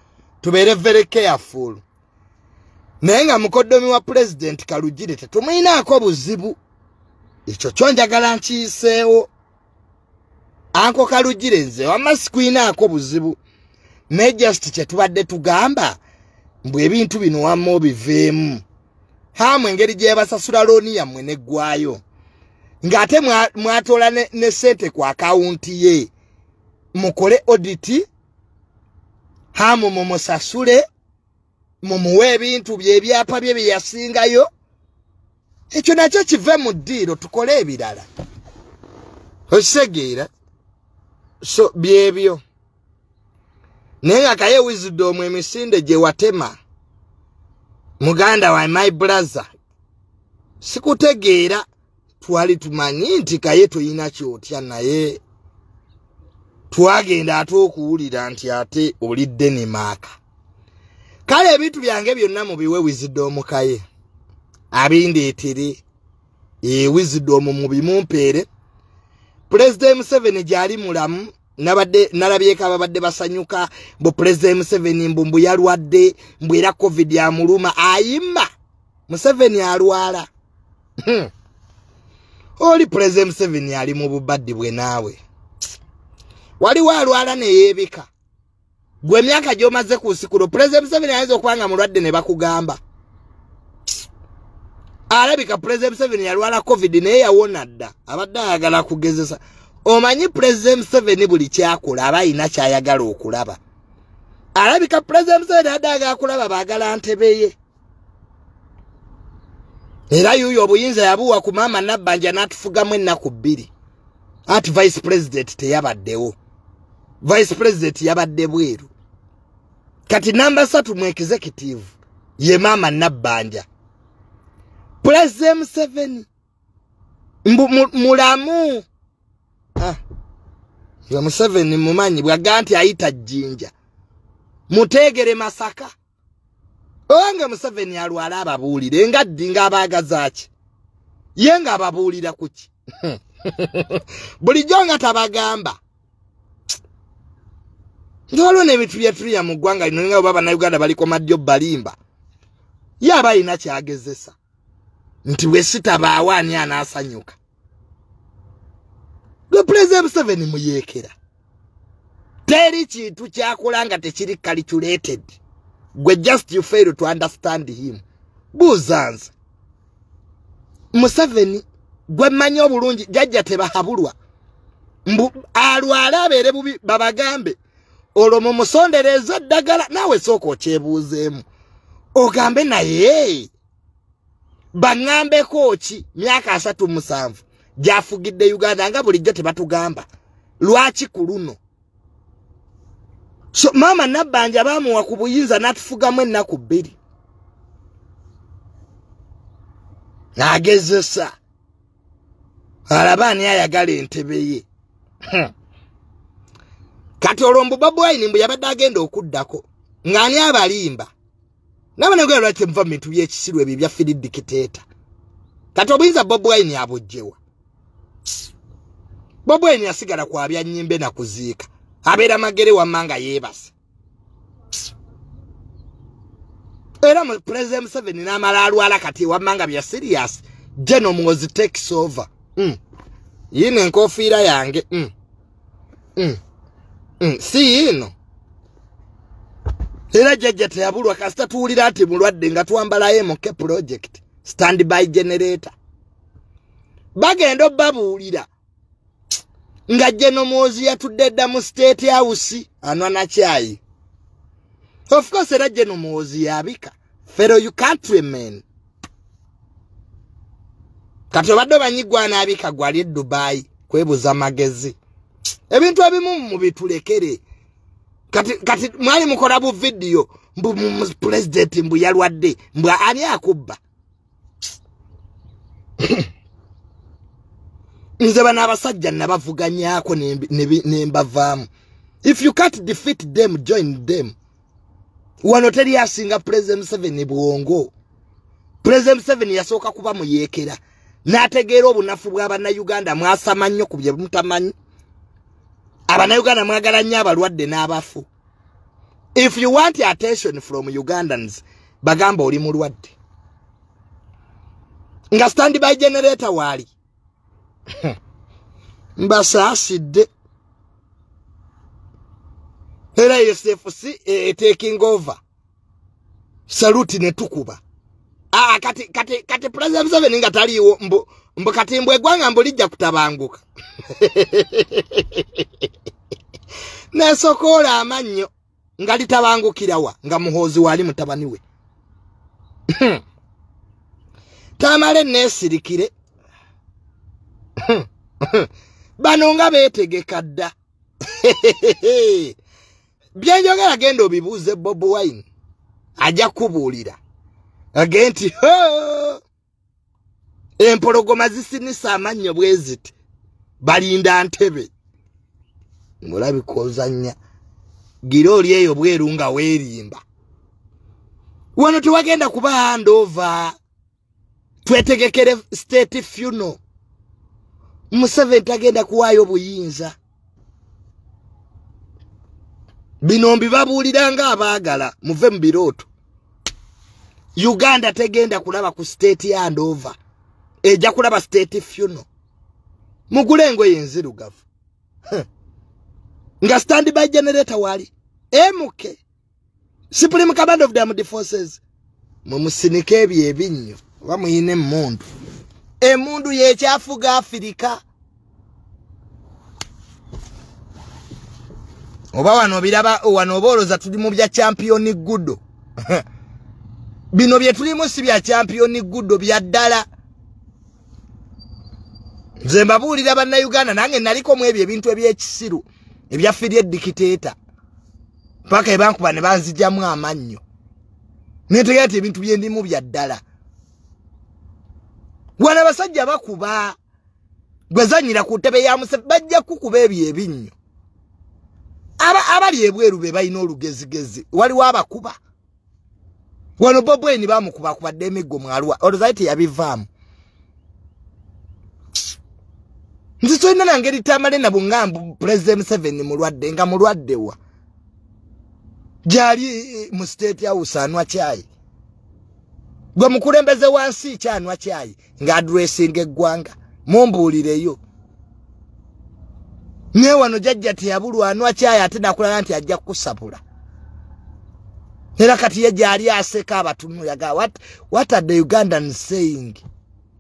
tubeere very careful. Naye nga mukoddomi wa president Kalugire tetumuyinaako buzibu. Ekyo kyonjagala nkiyiseewo. Anko Kalugire nze wamma sikuyinaako buzibu. Naye just kye tubadde tugamba mbwe ebintu bino wamma obiveemu. Hamu engeri gye basasula looni yammwe neggwayo. Ng'ate mwatoola ne ssente ku akawunti ye. Mukole audit. Hamu mumusasule. Mumuwe ebintu bye ebyapa bye yasingayo. Ekyo nakyo kive mu ddiiro tukole ebirala. Okisegeera. So byebyo. Naye nga kaye wisdom emisinde gye watema. Muganda wa my brother. Sikutegeera. Twali tumanyi nti kaye toyina kyotya naye. Twagenda ate okuwulira nti ate olidde ne maaka. Kale ebintu byange byonna mubiwe wisdom kaye. Abindeetere. Wisdom mubimumpeere. President Museveni gyali mulamu. Nalabyeko ababadde basanyuka. Mbu President Museveni mbu yalwadde. Mbu era COVID yamuluma. Ayima. Museveni alwala. Oli President Museveni ali mu bubaddi bwe naawe. Waliwo alwala ne yeebika. Gwe myaka gy'omaze ku nsikulo President Museveni ayinza okubanga mulwadde ne bakugamba. Alabika President Museveni yalwala COVID naye yawona dda. Abadde ayagala kugezesa. Omanyi President Museveni buli kyakola aba ayina kyayagala okulaba. Alabika President Museveni adde ayagala kulaba baagala ntebe ye. Era yuyo obuyinza yabuwa ku Maama Nabbanja n'atufugamu ennaku 2. Ati Vice President teyabaddewo. Vice President yabadde bweru. Kati namba 3 mu executive ye Maama Nabbanja. President Museveni mulamu. Ya Museveni mumanyi bwaga nti ayita jjinja. mutegere Masaka owange Museveni alwala ababuulire nga ddinga abaagazaaki ye nga ababuulira kuki bulijjo nga tabagamba Ndolo n'ebintu byetulya mu ggwanga lino nga bannayuganda baliko madyo balimba ye aba alina kyagezesa nti we sitabaawo ani anaasanyuka gwe President Museveni muyeekera teri kintu kyakola nga tekiri calculated gwe just you fail to understand him buuzanze Museveni gwe mmanyi obulungi jjajja tebahabulwa alwala abeere bubi babagambe olwo mu musondereza eddagala naawe sooka okyebuuzeemu ogambe naye baŋŋambeko ki myaka 37 gyafugidde Uganda nga bulijjo tebatugamba lwaki ku luno so mama Nabbanja baamuwa ku buyinza n'atufugamu ennaku 2 n'agezesa alabaani ayagala entebe ye kati olwo Bobi Wine mbu yabadde agenda okuddako ng'ani abalimba n'abanagwera lwaki muva mu bintu by'ekisiru ebyo bya Free Dictator kati obuyinza Bobi Wine abujjewa Bobi Wine yasigala kwabya nnyimbe na kuziika abeera magere wammanga yeebase era mu President Museveni n'amala alwala kati wammanga bya serious General was takes over yine enkofiira yange si yino era jjajja teyabulwa kasita tuwulira ati mulwadde nga twambalayo MK project standby generator bagenda obbabuulira nga General yatudde dda mu State House anwa na kyayi of course era General yabika fellow you countrymen kati obadde banyigwana abika gwali Dubai kwebuza magezi ebintu ebimu mu bitulekere kati mwali mukola bu video mbu president mbu yalwadde mbu ani akubba nze bana abasajja nabavuganyaako nembavaamu if you can't defeat them join them wano teri asinga President Museveni bwongo President Museveni yasooka kuba muyeekera n'ategeera obunafu bw'abannayuganda mwasama nnyo ku bye mutamanyi abannayuganda mwagala nnyo abalwadde n'abafu if you want attention from Ugandans bagamba oli mulwadde nga standby generator waali mbasaasidde era Yosef taking over salute ne tukuba kati President Museveni nga taliiwo mbu kati mbwe eggwanga mbu lijja kutabanguka nesokoola amannyo nga litabangukirawa nga muhoozi waali mutabani we Tamale neesirikire bano nga beetegeka dda byenjogera genda obibuuze Bobi Wine ajja kubuulira agenti empologoma zisinisa amannyo bweziti balinda ntebe mulabikoozannya gira oli eyo bweru nga weerimba wano tewagenda kuba handover twetegekere state funeral Museveni tagenda kuwaayo buyinza bino mbibabuulira nga abaagala muve mu birooto Uganda tegenda kulaba ku state handover ejja kulaba state funeral mugule engoye enzirugavu nga standby generator wali MK Supreme Command of the Armed Forces mumusinike ebyo ebinnyo bamuyine emmundu emundu yekyafuga Afrika oba wano biraba wano oboloza tuli mu bya champion gudo bino bye tulimu si bya champion gudo bya ddala nze mbabuulira bannayuganda nange naliko mu ebyo ebintu ebyekisiru ebya Free Dictator paka ebankuba ne banzijjamu amannyo netegeera ebintu byendimu bya ddala wana basajja bakuba gwezanyira ku ttebe ya Museveni bajja kukuba ebyo ebinnyo abali ebweru be balina olugezigezi waliwo abakuba wano Bobweni bamukuba kubadde emiggo mwalwa oluzaiti yabivaamu nzi tolina nangeri Tamale na bungambu President 7 mulwadde nga mulwaddewa jali mu State House anwa chai gwe mukulembeze wansi kyanwa chai nga addressing eggwanga mumbuulireyo ne wano jajja teyabulwa anwa chai ate nakulana nti ajja kusapula era kati ye jali aseka abatunu yaga what are the Ugandans saying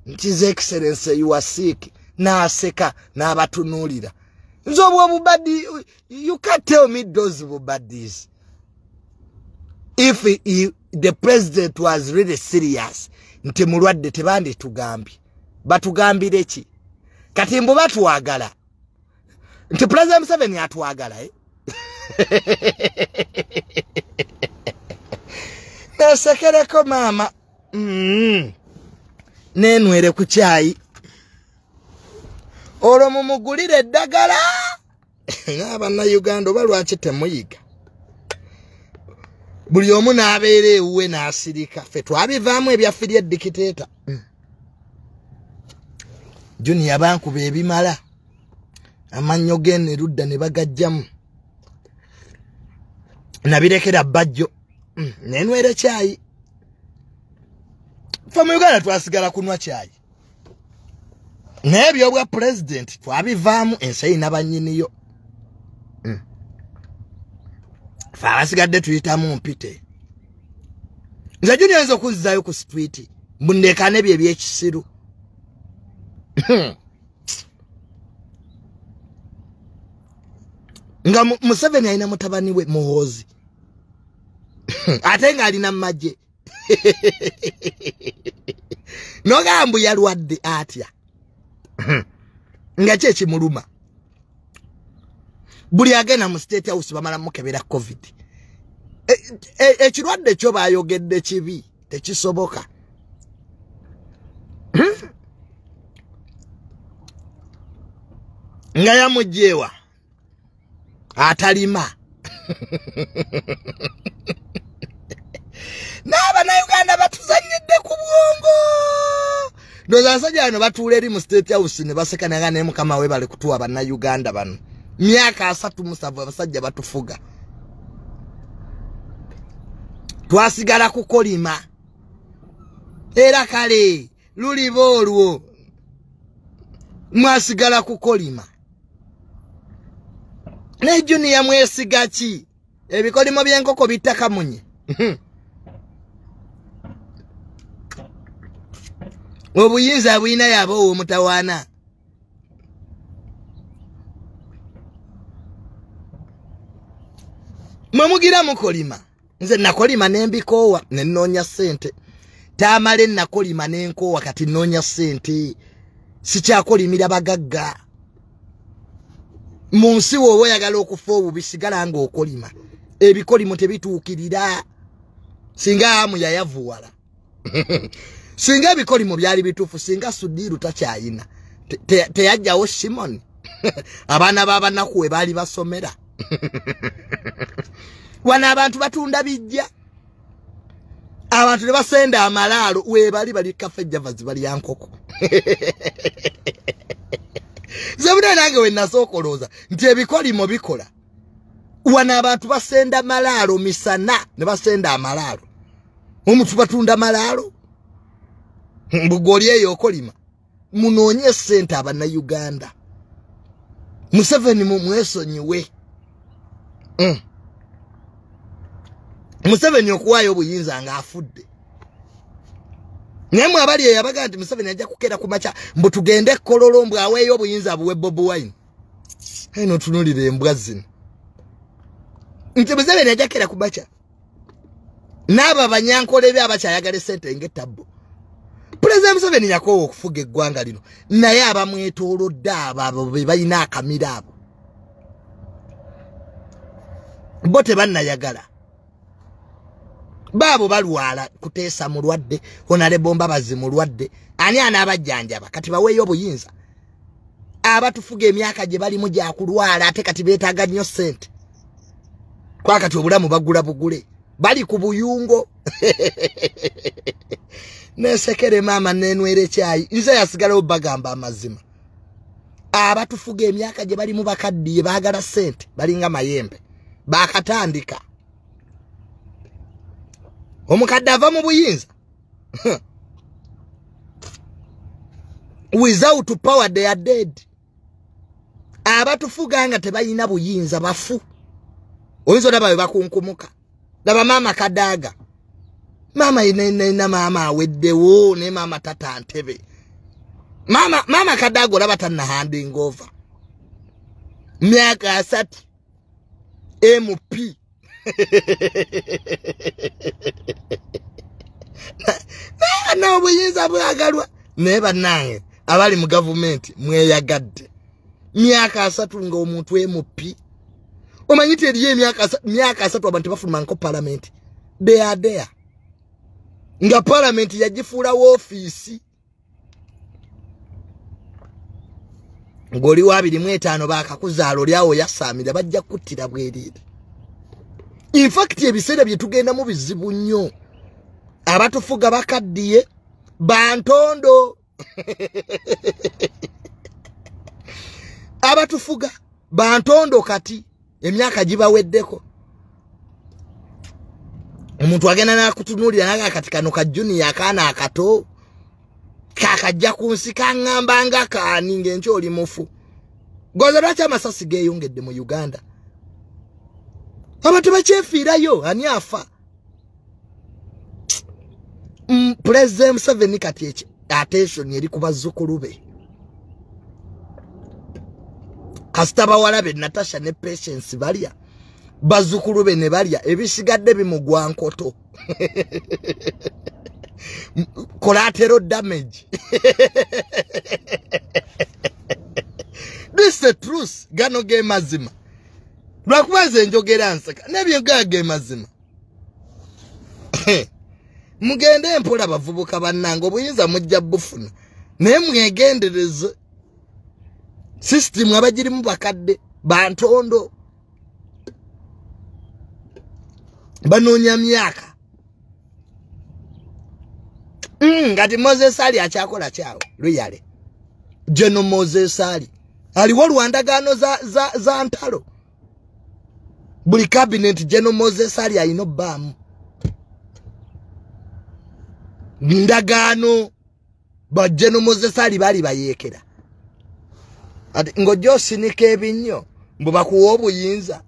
His Excellency you are sick na aseka na abatunulira nzo bwobubadi you can't tell me those bubadis if the president was really serious nti mulwadde tebandi tugambi batugambire ki kati mbo batwagala nti President 7 atwagala nasekereko mama nenwere ku chai olwo mumugulire eddagala n'abanna Uganda balwaki temuyiga buli omu n'abeera ewuwe n'asirika ffe twabivaamu ebyaffe eddikiteeta Junior bankuba ebimala amannyo gene ludda ne bagajjamu nabirekera bajjo nenwere chai ffe mu Uganda twasigala kunwa chai nebyo bwa president twabivaamu ensi n'abanyiniyo farasigadde tuyitamu mpite nze Junior nzo kuzzayo ku street mbundekane bye byekisiru nga Museveni alina mutabani we Muhoozi ate nga alina majje nogambu yalwadde atya nga kye kimuluma buli agenda mu State House bamala mukebera COVID ekirwadde kyo bayogedde kibi tekisoboka nga yamujjewa atalima n'abana Uganda batuzanyidde ku bwongo ndoza asajja bano batuula eri mu State House ne basekanaga ne mukama we bali kutuwa banna Uganda bano myaka 37 abasajja batufuga twasigala kukolima era kale lulibo olwo mwasigala kukolima ne Junior mwesiga ki ebikolimo by'enkoko bitaka munye obuyinza bwina yabo omutawaana mwamugira mukolima nze nakolima nembikowa nenoonya sente Tamale nakolima nenkowa kati noonya sente sikyakolimira bagagga munsi wowe oyagala okufa obubisigala nga okolima ebikolimo tebituukirira singa amu yayavuwala singa ebikolimo byali bituufu singa Sudiru takyayina teyajjawo Simon abaana b'abanaku we baali basomera wana abantu batunda bijja abantu ne basenda amalaalo we bali kafe javazi bali yankoko Zabuna nange we nasokoloza nti ebikolimo bikola wana abantu basenda malaalo misana ne basenda amalaalo omuntu batunda malaalo mbugoli eyo okolima munoonye sente abana Uganda Museveni mu mwesonyiwe Museveni okuwaayo obuyinza nga afudde nemwe abali yabaga nti Museveni ajja kukera ku macha mbu tugende kololo mbwa aweeyo obuyinza buwe Bobi Wine eno tunulire embwa zino nti Museveni ajja kukera ku macha n'aba banyankole be abakyayagala sente ng'ettabbo President Museveni yakoowa okufuga eggwanga lino naye abamwetoolodde abo be balina akamira abo bo tebannayagala baabo balwala kuteesa mulwadde onale bomba bazi mulwadde ani anaabajjanjaba kati baweeyo obuyinza abatufuga emyaka gye balimu gya kulwala ate kati beetaaga nnyo ssente Kwa kati obulamu bagula bugule bali ku buyungo nesekere mama nenwere chai nze yasigala obagamba amazima abatufuga emyaka gye bali mu bakaddiye baagala sente balinga mayembe bakatandika omukadde ava mu buyinza without power they are dead abatufuga nga tebayina buyinza bafu oyinza olaba bakunkumuka laba mama kadaga mama ina mama aweddewo ne mama tata ntebe mama kadaga olaba tanna handing over myaka 3 MP na obuyinza bwagalwa ne bannange abali mu government mweyagadde myaka 3 nga omuntu MP omanyite eriye myaka 3 abantu bafuluma nko parliament they are there nga parliament yajifuula office ngoli wa 25 bakakuzaalo lyawo yasamira bajja kuttira bwerire in fact ebiseera bye tugenda mu bizibu nnyo abatufuga bakaddiye bantondo abatufuga bantondo kati emyaka gibaweddeko omuntu agenda nakutunulira naga kati kano ka junior akaana akato kakajja kunsi kangambanga kaani ng'encho oli mufu goza lwaki amasasi geeyongedde mu Uganda abantu bakyefiirayo ani afa President Museveni kati attention eri ku bazzukulu be kasita bawalabe Natasha ne Patience balya bazzukulu be ne balya ebisigadde bimugwa nkoto collateral damage this is the truth gano ge mazima lwakubaze njogera nsaka nebyo ge mazima mugende empola bavubuka bannange obuyinza mujja bufuna naye mwegendereze system abagiri mu bakadde bantondo banoonya myaka ngati Moses Ali akyakola kyawo luyale General Moses Ali aliwo lwandagaano za ntalo buli cabinet General Moses Ali ayino baamu ndagaano ba General Moses Ali bali bayeekera ati ngojo sinika ebinyo mbu bakuwa obuyinza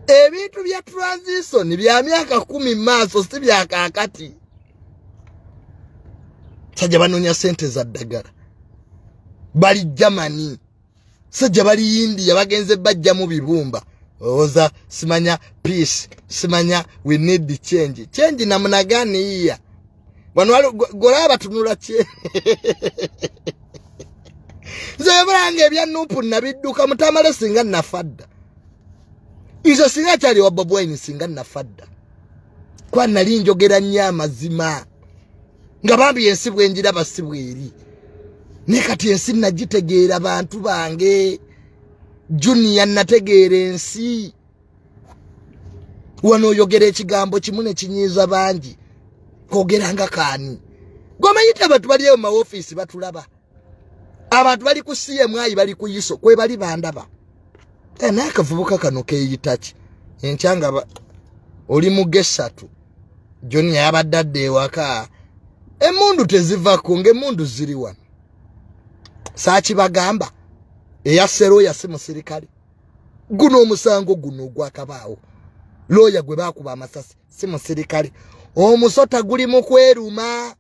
ebintu bya transition bya myaka 10 maaso si bya kakati sajja banonya sente za ddagala bali Germany sajja bali India bagenze bajja mu bibumba oza simanya peace simanya we need the change namna gani iya wanwalo golaba tunula che zebange bya nupu nabidduka mutamale singa nafadda izo singa cyali wa Bob Wine singa nafadda kwa nali njogera nya mazima nga bambi yensi bwenjira basibweri ne kati yensi najitegeera abantu bange junior nategeera ensi wano yogera ekigambo kimune kinyiza bangi kogeranga kaani gomanyite abantu bali mu office batulaba abantu bali ku CMI bali ku yiso kwe bali bandaba nakavubuka kano keyitachi enchanga oli mugesatu joni yabadadde waka emundu teziva kunge mundu ziri wano sachi bagamba eyasero yase musirikali guno omusango guno gwakabaawo loya gwe bakuba amasasi si musirikali omusota guli mu kweruma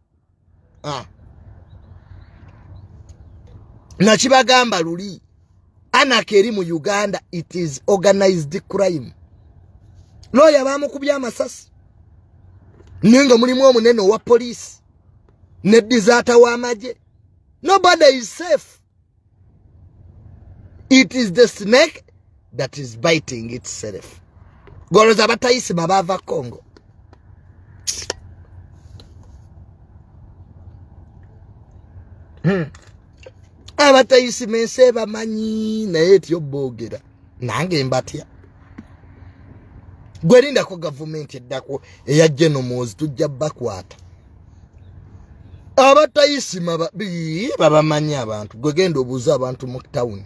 na kibagamba luli anakeri mu Uganda it is organized crime loya bamukubya amasasi ninga mulimu omunene wa police ne dizata wa maje nobody is safe it is the snake that is biting itself goloza batayisi mabava Congo abatayisi mense bamanyi naye tyo bogera nange mbatya gwerinda ko government eddako eya genomozi tujja bakwata abatayisi babamanyi abantu gwegenda obuuza abantu mu town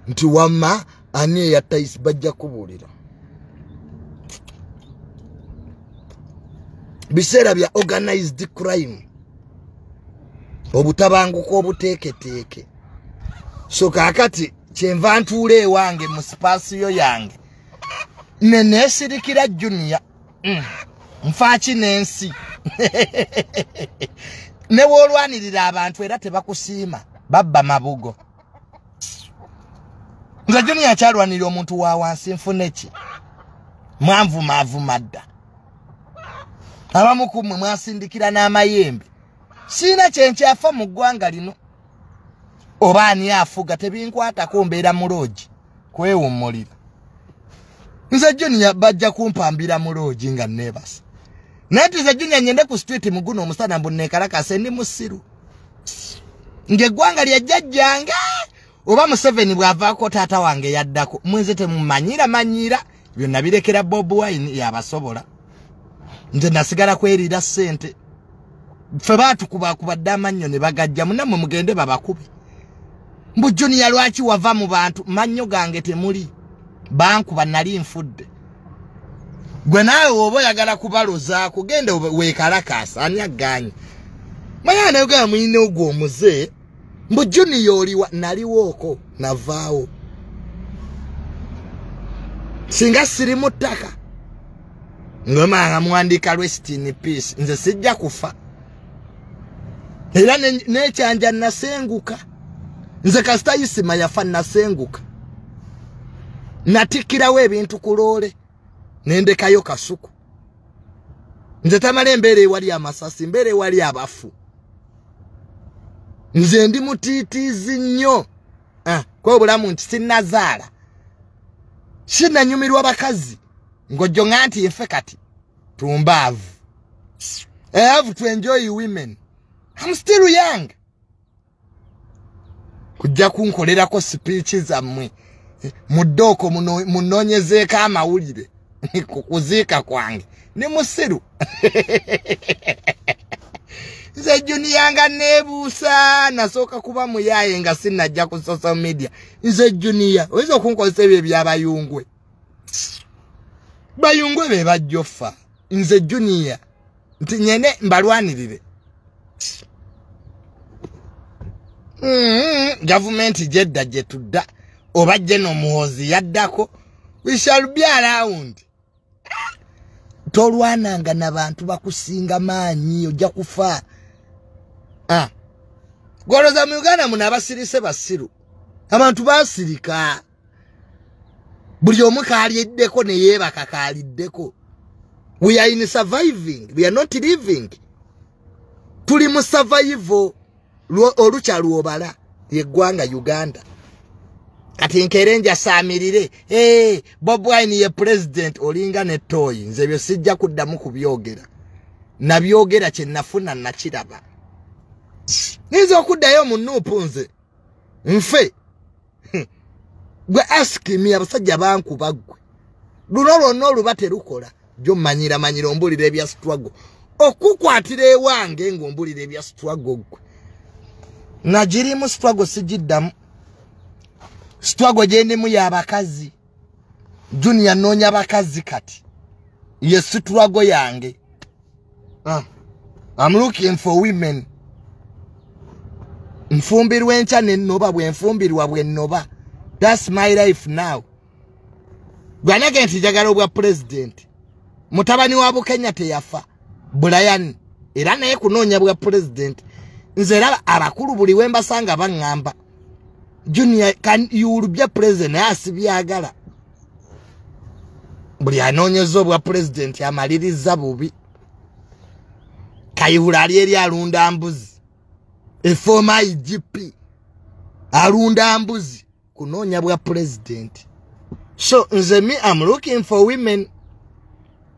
nti wama ani ya tayisi bajja kubuulira biseera bya organized crime obutabanguko obuteeketeeke so kakati kyenva ntuula ewange mu spasiyo yange neneesirikira junior nfaaki n'ensi ne woolwanirira abantu era tebakusiima babba mabugo nze junior akyalwanirira omuntu wa wansi nfune ki mwanvumavuma dda abamu ku mmwe mwasindikira n'amayembe siina kyenkyafa mu ggwanga lino oba ani afuga tebinkwatako mbeera muloogi kwewummulira nze junior bajja kumpambira muloogi nga neebasa naye nze junior nyende ku street muguno omusana mbunneekalakase ndi musiru ng'eggwanga lya jjajjange oba Museveni bw'avaako taata wange yaddako mwenze temumanyiira byonna birekera Bob Wine yabasobola nze nasigala kweriira ssente ffe baatukubakubadde amannyo ne bagajja munammwe mugende babakube mbu junior lwaki wava mu bantu mannyo gange temuli bankuba nali nfudde gwe naawe oba oyagala kubalozaako genda weekalakaasa ani agganye manya nayogera mwine ogwo omuze mbu junior oliwa naliwooko navaawo singa siri mu ttaka ngomanga muwandika rest in peace nze sijja kufa era nekyanja nasenguka nze kasita Isma yafa nasenguka natikirawo ebintu ku loole nendekayo kasuku nze Tamale embeera ewali amasasi mbeera ewali abafu nze ndi mutiitiizi nnyo kwa obulamu nti sinnazaala sinanyumirwa bakazi ng'ojjo nga nti nfe kati tumbaavu I have to enjoy women. I'm still young. Kujja kunkolerako speech zammwe muddoko munonyezeeko amawulire kukuziika kwange ne musiru nze junior nga neebuusa nasooka kuba muyaaye nga sinnajja ku social media nze junior oyinza okunkozesa ebyo ebyabayungwe bayungwe be bajjofa nze junior nti nyene mbalwanirire government jedda jetudda oba jeno muhozi yaddako we shall be around tolwananga n'abantu bakusinga maanyi ojja kufa gwoloza mu Uganda muna abasirise basiru abantu basirika buli omu kaaliddeko ne yeebaka kaaliddeko we are in surviving we are not living tuli mu survival olucha luobala yeggwanga Uganda kati nkerenja saamirire Bob Wine ye president olinga ne toy nze byo sijja kuddamu kubyogera nabyogera kye nafuna nakiraba nizo okuddayo mu nupu nze nfe gwe ask me abasajja banku bagwe luno lwonna oluba terukola jo manyira ombulira ebya struggle okukwatira ewange ng'ombulira ebya struggle gwe najiri mu struggle sijiddamu struggle jendimu y'abakazi junior noonya abakazi kati ye struggle yange I'm looking for women nfumbirwa enkya nennoba bwe nfumbirwa bwe nnoba that's my life now gwanage nti njagala obwa president mutabani wa Bukenya teyafa Brian era naye kunoonya bwa president nze raba abakulu buli wembasanga baŋŋamba junior can you be president asibyagala buli anoonyeza obwa president amaliriza bubi Kayihura ali eri alunda mbuzi former IGP alunda mbuzi kunoonya bwa president so nze me I'm looking for women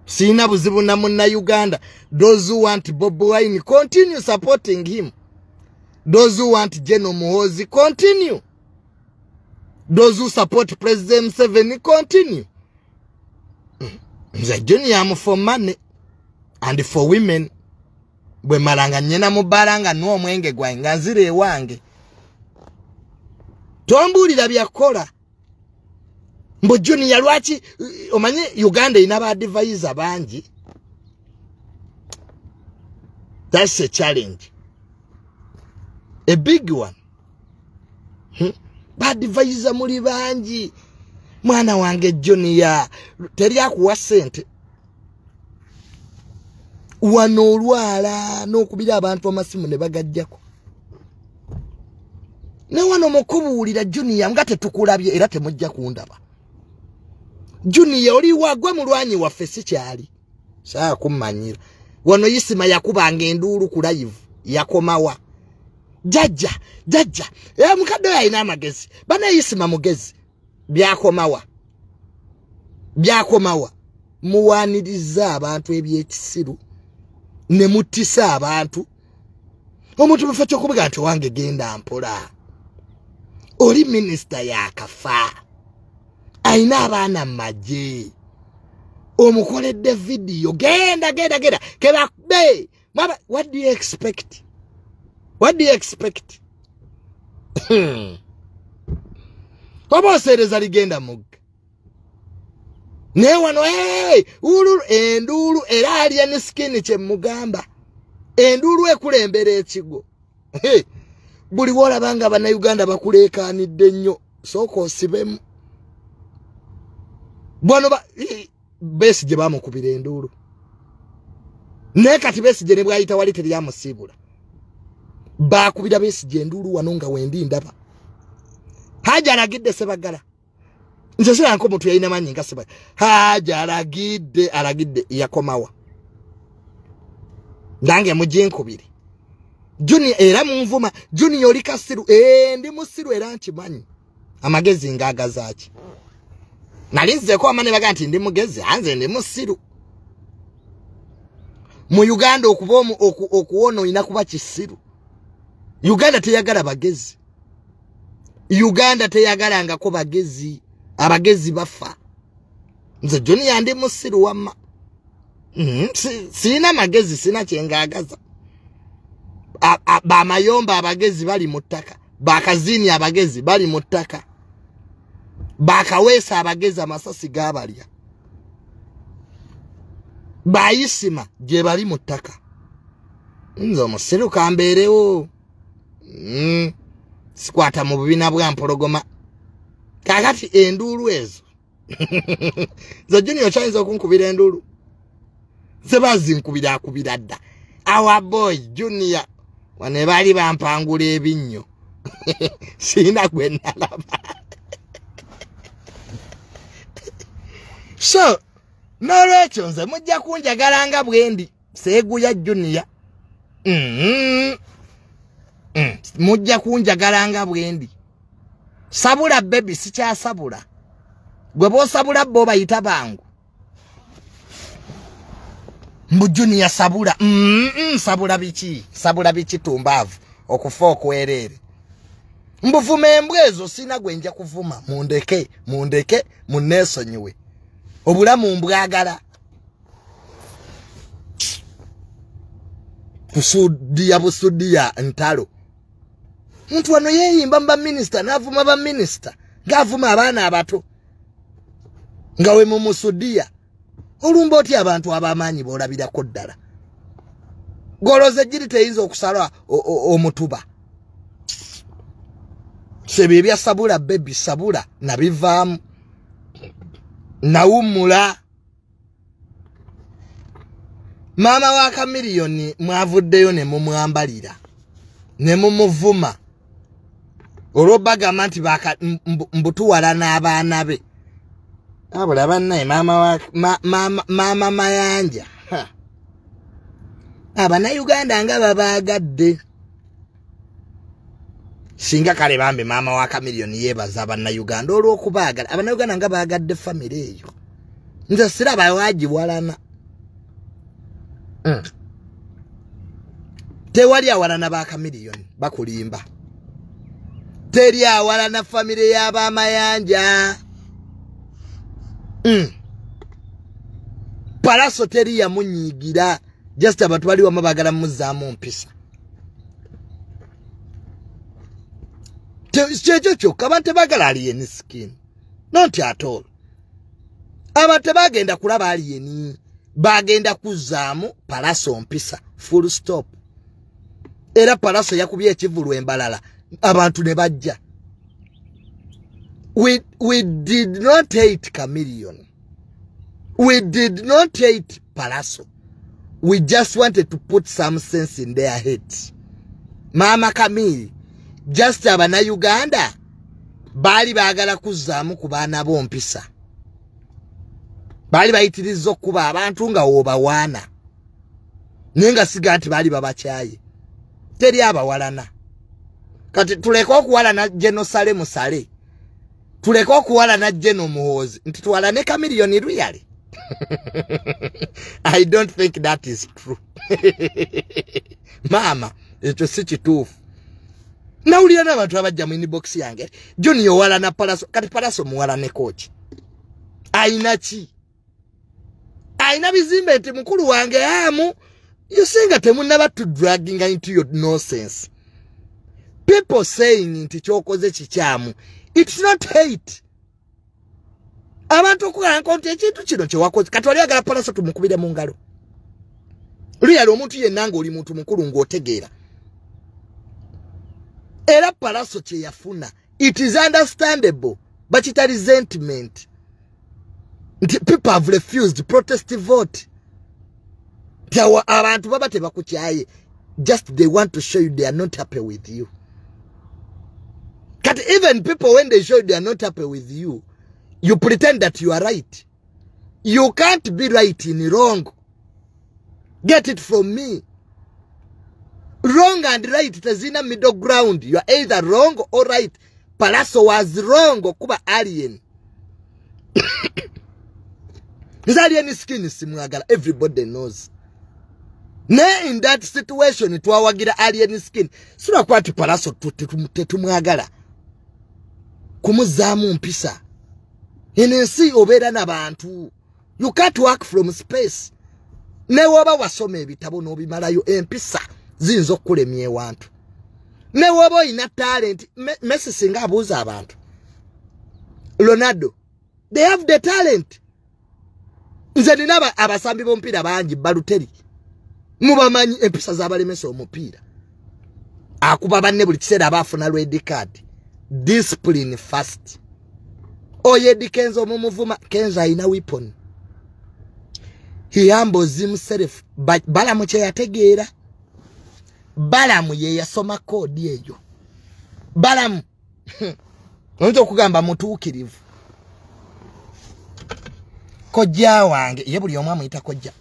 sina buzibu na munna Uganda those who want Bob Wine continue supporting him Those who want General Muhoozi, continue. Those who support President Museveni, continue. The junior for money and for women. Bwe malanga nyena mubalanga nuo mwenge gwa nganzire wange. Tombulira byakola. Mbo junior lwaki omanye Uganda inaba advisor bangi. That's a challenge. A big one. Badvisor muri bangi. Mwana wange junior teri akuwa sente. Wano olwala n'okubira abantu amasimu ne bagajjako. Ne wano mukubuulira junior nga tetukulabye era temujja kundaba. Junior oli wagwe mulwanyi waffe sikyali. Saa kumanyira. Wano Isma yakubanga enduulu ku live yakomawa. Jajja. Mukadde alina amagezi. Bana Isma mugezi. Byakomawa. Muwaniriza abantu ebyekisiru. Ne mutisa abantu. Omuntu baffe ky'okubuga nti wange genda mpola. Oli minister yakafa. Aina abaana maje. Omukoledde video. Genda. Keba be. Mama, what do you expect? Obosereza ligenda mugga. Ne wano ululu endulu era alya ne skin kye mugamba. Endulu ekulembera ekigo. Buli wolabanga bana Uganda bakulekanidde nnyo. Soko osibemu. Bono besi je bamukubira endulu. Ne kati besi je ne bwayita wali teri amusibula. Bakubira besi je endulu wano nga wendi ndaba. Haja alagidde Sebagala. Nze sira nko mutu yalina manyi nga Sebagala. Haja alagidde yakomawa. Ndange mujinkubiri. Junior era munvuma. Junior oli kasiru. Ndi musiru era nkimanyi. Amagezi ngagazaaki. Nalinze ko amane baga nti ndi mugezi anze ndi musiru. Mu Uganda okuwono ina kuba kisiru. Uganda teyagala bagezi. Uganda teyagala nga ko bagezi. Abagezi bafa. Nze Junior ndi musiru wama. Sina magezi sina kyengagaza. Ba mayomba abagezi bali mutaka. Bakazini abagezi bali mutaka. Bakawesa abagezi amasasi gabalya. Ba Isma je bali mutaka. Nzo musiru kamberewo. Sikwata mu bubina bwa mpologoma. Kakati endulu ezo. Zo Junior chaizo okunkubira endulu. Sebazi nkubira akubira dda. Our boy Junior wane bali bampangula ebinnyo. Sina gwe nalaba. So, nolwekyo nze mujja kunjagalanga bwendi seeguya Junior. Mujja kunjagalanga bwendi. Sabula baby sikyasabula. Gwe bosabula bo bayita bangu. Mbu Junior sabula. Sabula bichi tumbavu. Okufa okwerere. Mbuvuma embwezo sina gwenja kuvuma. Mundeke munesonyiwe. Obulamu mbwagala. Busudia ntalo. Muntu wano yeyimba mba minister navuma ba minister. Ngavuma abaana abato. Ngawe mumusudia. Olumba oti abantu abamanyi bolabirako ddala. Goloze jiri teyinza okusala omutuba. Sebebya sabula baby sabula nabivaamu. Nawumula. Mama wa Kamiliyoni mwavuddeyo ne mumwambalira. Ne mumuvuma. Olobaga manti baka mbutuwala n'abaana be. Abula bannaye mama mayanja. Abana Uganda nga babaagadde. Singa kale bambe mama wa Kamiliyoni yebaza abana Uganda olw'okubaagala. Abana Uganda nga baagadde family eyo. Nze siraba wagiwalana. Tewali awalana ba kamiliyoni bakulimba. Teri awalana family yaba amayanja. Palaso teri ya munyigira. Just abantu bali wamabagala muzaamu mpisa. Checho kabante bagala alien skin. Not at all. Abante bagenda kulaba alien. Bagenda kuzaamu palaso mpisa. Full stop. Era palaso yakubye ekivulu embalala. Abantu ne bajja. We did not hate Chameleon. We did not hate Palaso. We just wanted to put some sense in their heads. Mama Camille, just abana Uganda, bali bagala kuzaamu ku baana bompisa. Bali bayitiriza okuba abantu nga obawaana. Nenga siga nti bali babakyaye. Teri abawalana. Kati tuleko okuwalana genosale musale. Tuleko okuwalana geno muhozi. Nti tuwalane Chameleon really? I don't think that is true. Mama, echo si kituufu. Nawulira n'abantu abajja mu inbox yange. Joni yowalana Palaso. Kati Palaso muwalane coach. Aina ki? Aina bizimbe nti mukulu wange amu. You singa temunaba to dragging into your nonsense. People saying nti chokoze chichamu. It's not hate. Abantu kukankonti ekintu kino kye wakoze. Katwali agala Palaso tumukubire mu ngalo. Luyali omuntu yennanga oli muntu mukulu ng'otegeera. Era Palaso kye yafuna. It is understandable. But it is resentment. People have refused protest vote. Abantu baba tebakukyaye. Just they want to show you they are not happy with you. But even people, when they show you they are not happy with you, you pretend that you are right. You can't be right in wrong. Get it from me. Wrong and right, it is in a middle ground. You are either wrong or right. Palaso was wrong. Kuba alien. This alien skin is simwagala. Everybody knows. Ne in that situation, it wawagira alien skin. Sura kwa Palaso tetumwagala. Kumuzamu mpisa. Inensi obera n'abantu. You can't work from space. Ne waba wasome ebitabo n'obimalayo empisa zinzo kulemye wantu. Ne waba ina talent. Messi singa abuza abantu. Ronaldo. They have the talent. Nze nina abasambi bompira bangi Baluteri. Mubamanyi empisa z'abalemesa omupiira. Akuba banne buli kiseera abafuna red card. Discipline first. Oyedi Kenzo mumuvuma. Kenzo aina weapon. He humbles himself. Balamu kye yategeera. Balamu ye yasoma kodi eyo. Balamu. Oyinza okugamba mutuukirivu. Kojja wange. Ye buli omu amuyita kojja.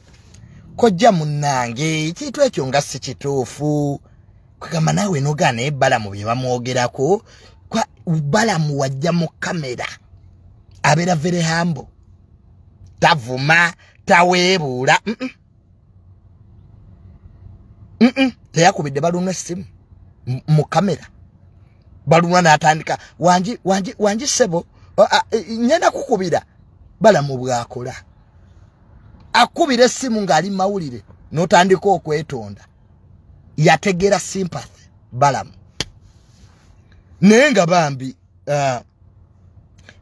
Kojja munnange. Ekintu ekyo nga si kituufu. Kugamba naawe nogaana Balamu bye bamwogerako. Balamu wajja mu kamera. Abera very humble. Tavuma. Tawebuula. Teyakubidde balunwa essimu mu kamera. Balunwa n'atandika wangi sebo nyenda kukubira. Balamu bw'akola. Akubira essimu ng'ali mawulire n'otandika okwetonda. Yategera sympathy Balamu. Naye nga bambi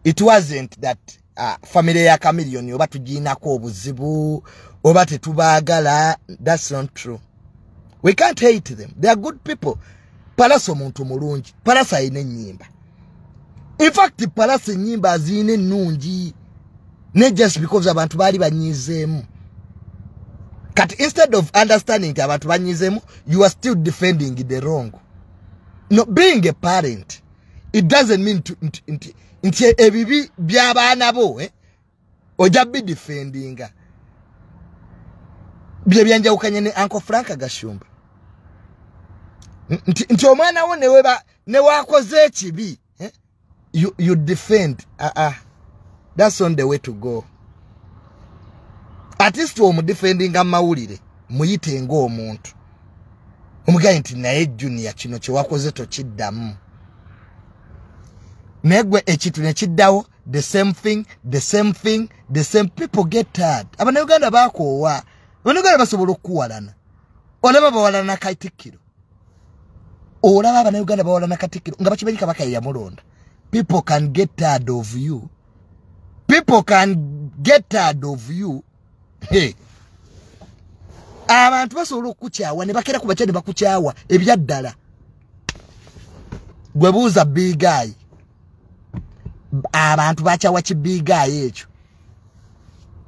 it wasn't that family ya Chameleon oba tuginako obuzibu oba tetubaagala. That's not true. We can't hate them. They are good people. Palaso muntu mulungi. Palaso ayina ennyimba. In fact, Palaso ennyimba azine nnungi. Not just because abantu bali banyizeemu. But instead of understanding abantu banyizeemu, you are still defending the wrong. No, being a parent, it doesn't mean to nti ebibi by'abaana bo oja be defending. Bye byanjawukanye ne Uncle Frank Gashumba. Nti omwana wo ne wakoze ekibi, you defend. That's on the way to go. At least omu defending amawulire muyite ng'omuntu. omugaye nti naye junior kino kye wakoze tokiddamu negwe ekitu ne kiddawo the same people get tired Abannayuganda bakoowa Abannayuganda basobola okuwalana olaba bawalana Katikkiro olaba Abannayuganda bawalana Katikkiro nga bakimanyi Kabaka yamulonda people can get tired of you hey abantu basobola okukyawa ne bakera ku bakyade bakukyawa ebyaddala gwe buuza bigayi abantu bakyawa kibigayi ekyo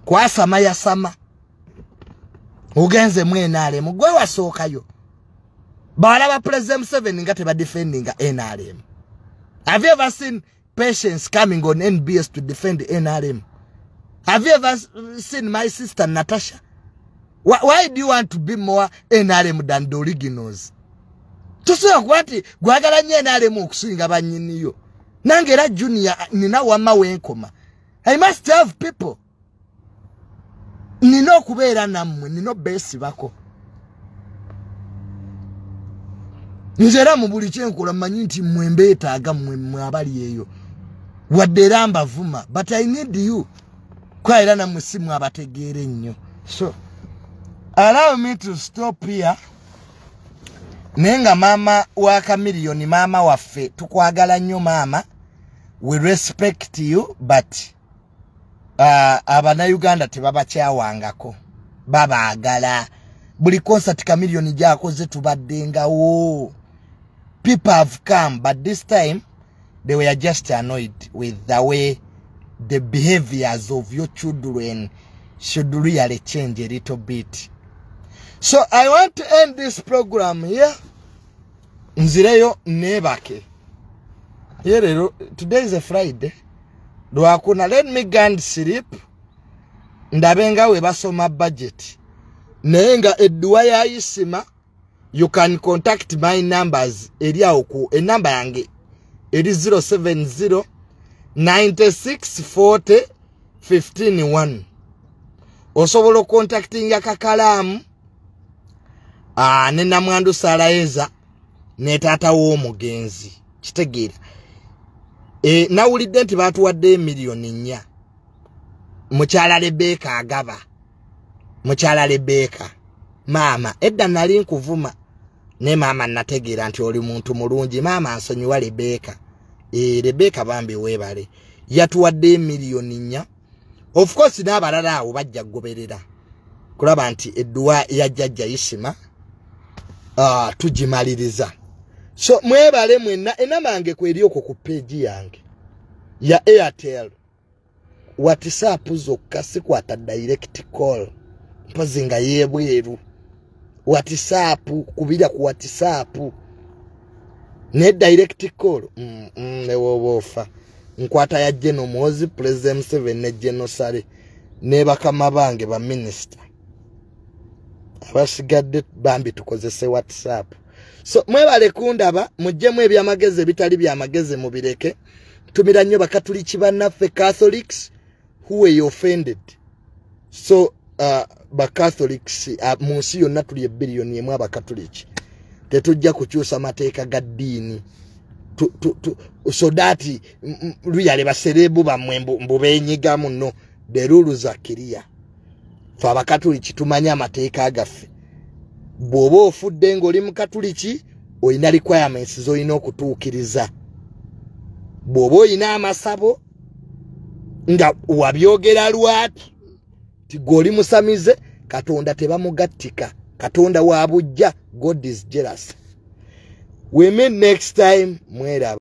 kwasama yasama ugenze mwenalemu gwe wasookayo balaba President 7 nga teba defending NRM. Have you ever seen patients coming on NBS to defend NRM? Have you ever seen my sister Natasha? Why do you want to be more NRM than the originals? Tusoya kwati gwagala nye NRM okusinga banyiniyo. Nangera junior nina wama wenkoma. I must have people. Nino kubeera nammwe, nino besi bako. Nzera mu buli kyenkola manyi nti mwembeetaaga mmwe abali eyo. Wadde era mbavuma, but I need you. Kwaera na musimu abategeere nnyo. So, allow me to stop here. Nenga mama wa Kamiliyoni, mama waffe, tukwagala nnyo mama. We respect you, but Abannayuganda tebabakyawangako. Babaagala. Buli concert Kamiliyoni gy'akoze tubaddengawo. People have come, but this time they were just annoyed with the way the behaviors of your children should really change a little bit. So I want to end this program here. Nzireyo nebake. Here, today is a Friday. Dwakuna, let me go and sleep. Ndabenga we basoma budget. Nenga Dduwa ya Isma. You can contact my numbers. Eri oku enamba yange eri 070 9640 151. Osobola contacting akakalamu ne namwandu Salaeza ne tata w'omugenzi kitegeera nawulidde nti batuwadde miliyoni 4 mukyala Rebeka agaba mukyala Rebeka mama edda nali nkuvuma ne mama nategeera nti oli muntu mulungi mama ansonyiwa Rebeka Rebeka bambi webale yatuwadde miliyoni 4 of course n'abalala awo bajja goberera kulaba nti Dduwa yajjajja Isma tujimaliriza. So mwebale mwenna enamange kweri okwo ku page yange ya Airtel WhatsApp zokka sikwata direct call mpazinga yebweru WhatsApp kubira ku WhatsApp ne direct call ne wobofa nkwata ya General Mozi President 7 ne General Sale ne bakama bange ba minister abasigadde bambi tukozese WhatsApp. So mwebale kundaba mujjemu ebyamagezi bitali byamagezi mubireke tumira nnyo bakatuliki bannaffe Catholics who were offended. So ba Catholics munsi yonna tuli billion yemu abakatuliki tetujja kukyusa mateeka ga ddiini so that luyale baserebu bamwe mbubenyiga muno the rules are clear. Fa abakatuliki tumanya amateeka agaffe. Bw'oba ofudde ng'oli mukatuliki olina requirements z'olina okutuukiriza. Bw'oba olina amasabo nga wabyogera lwaki ti goli musamize Katonda tebamugattika. Katonda wa bujja. God is jealous. We meet next time. Mwera.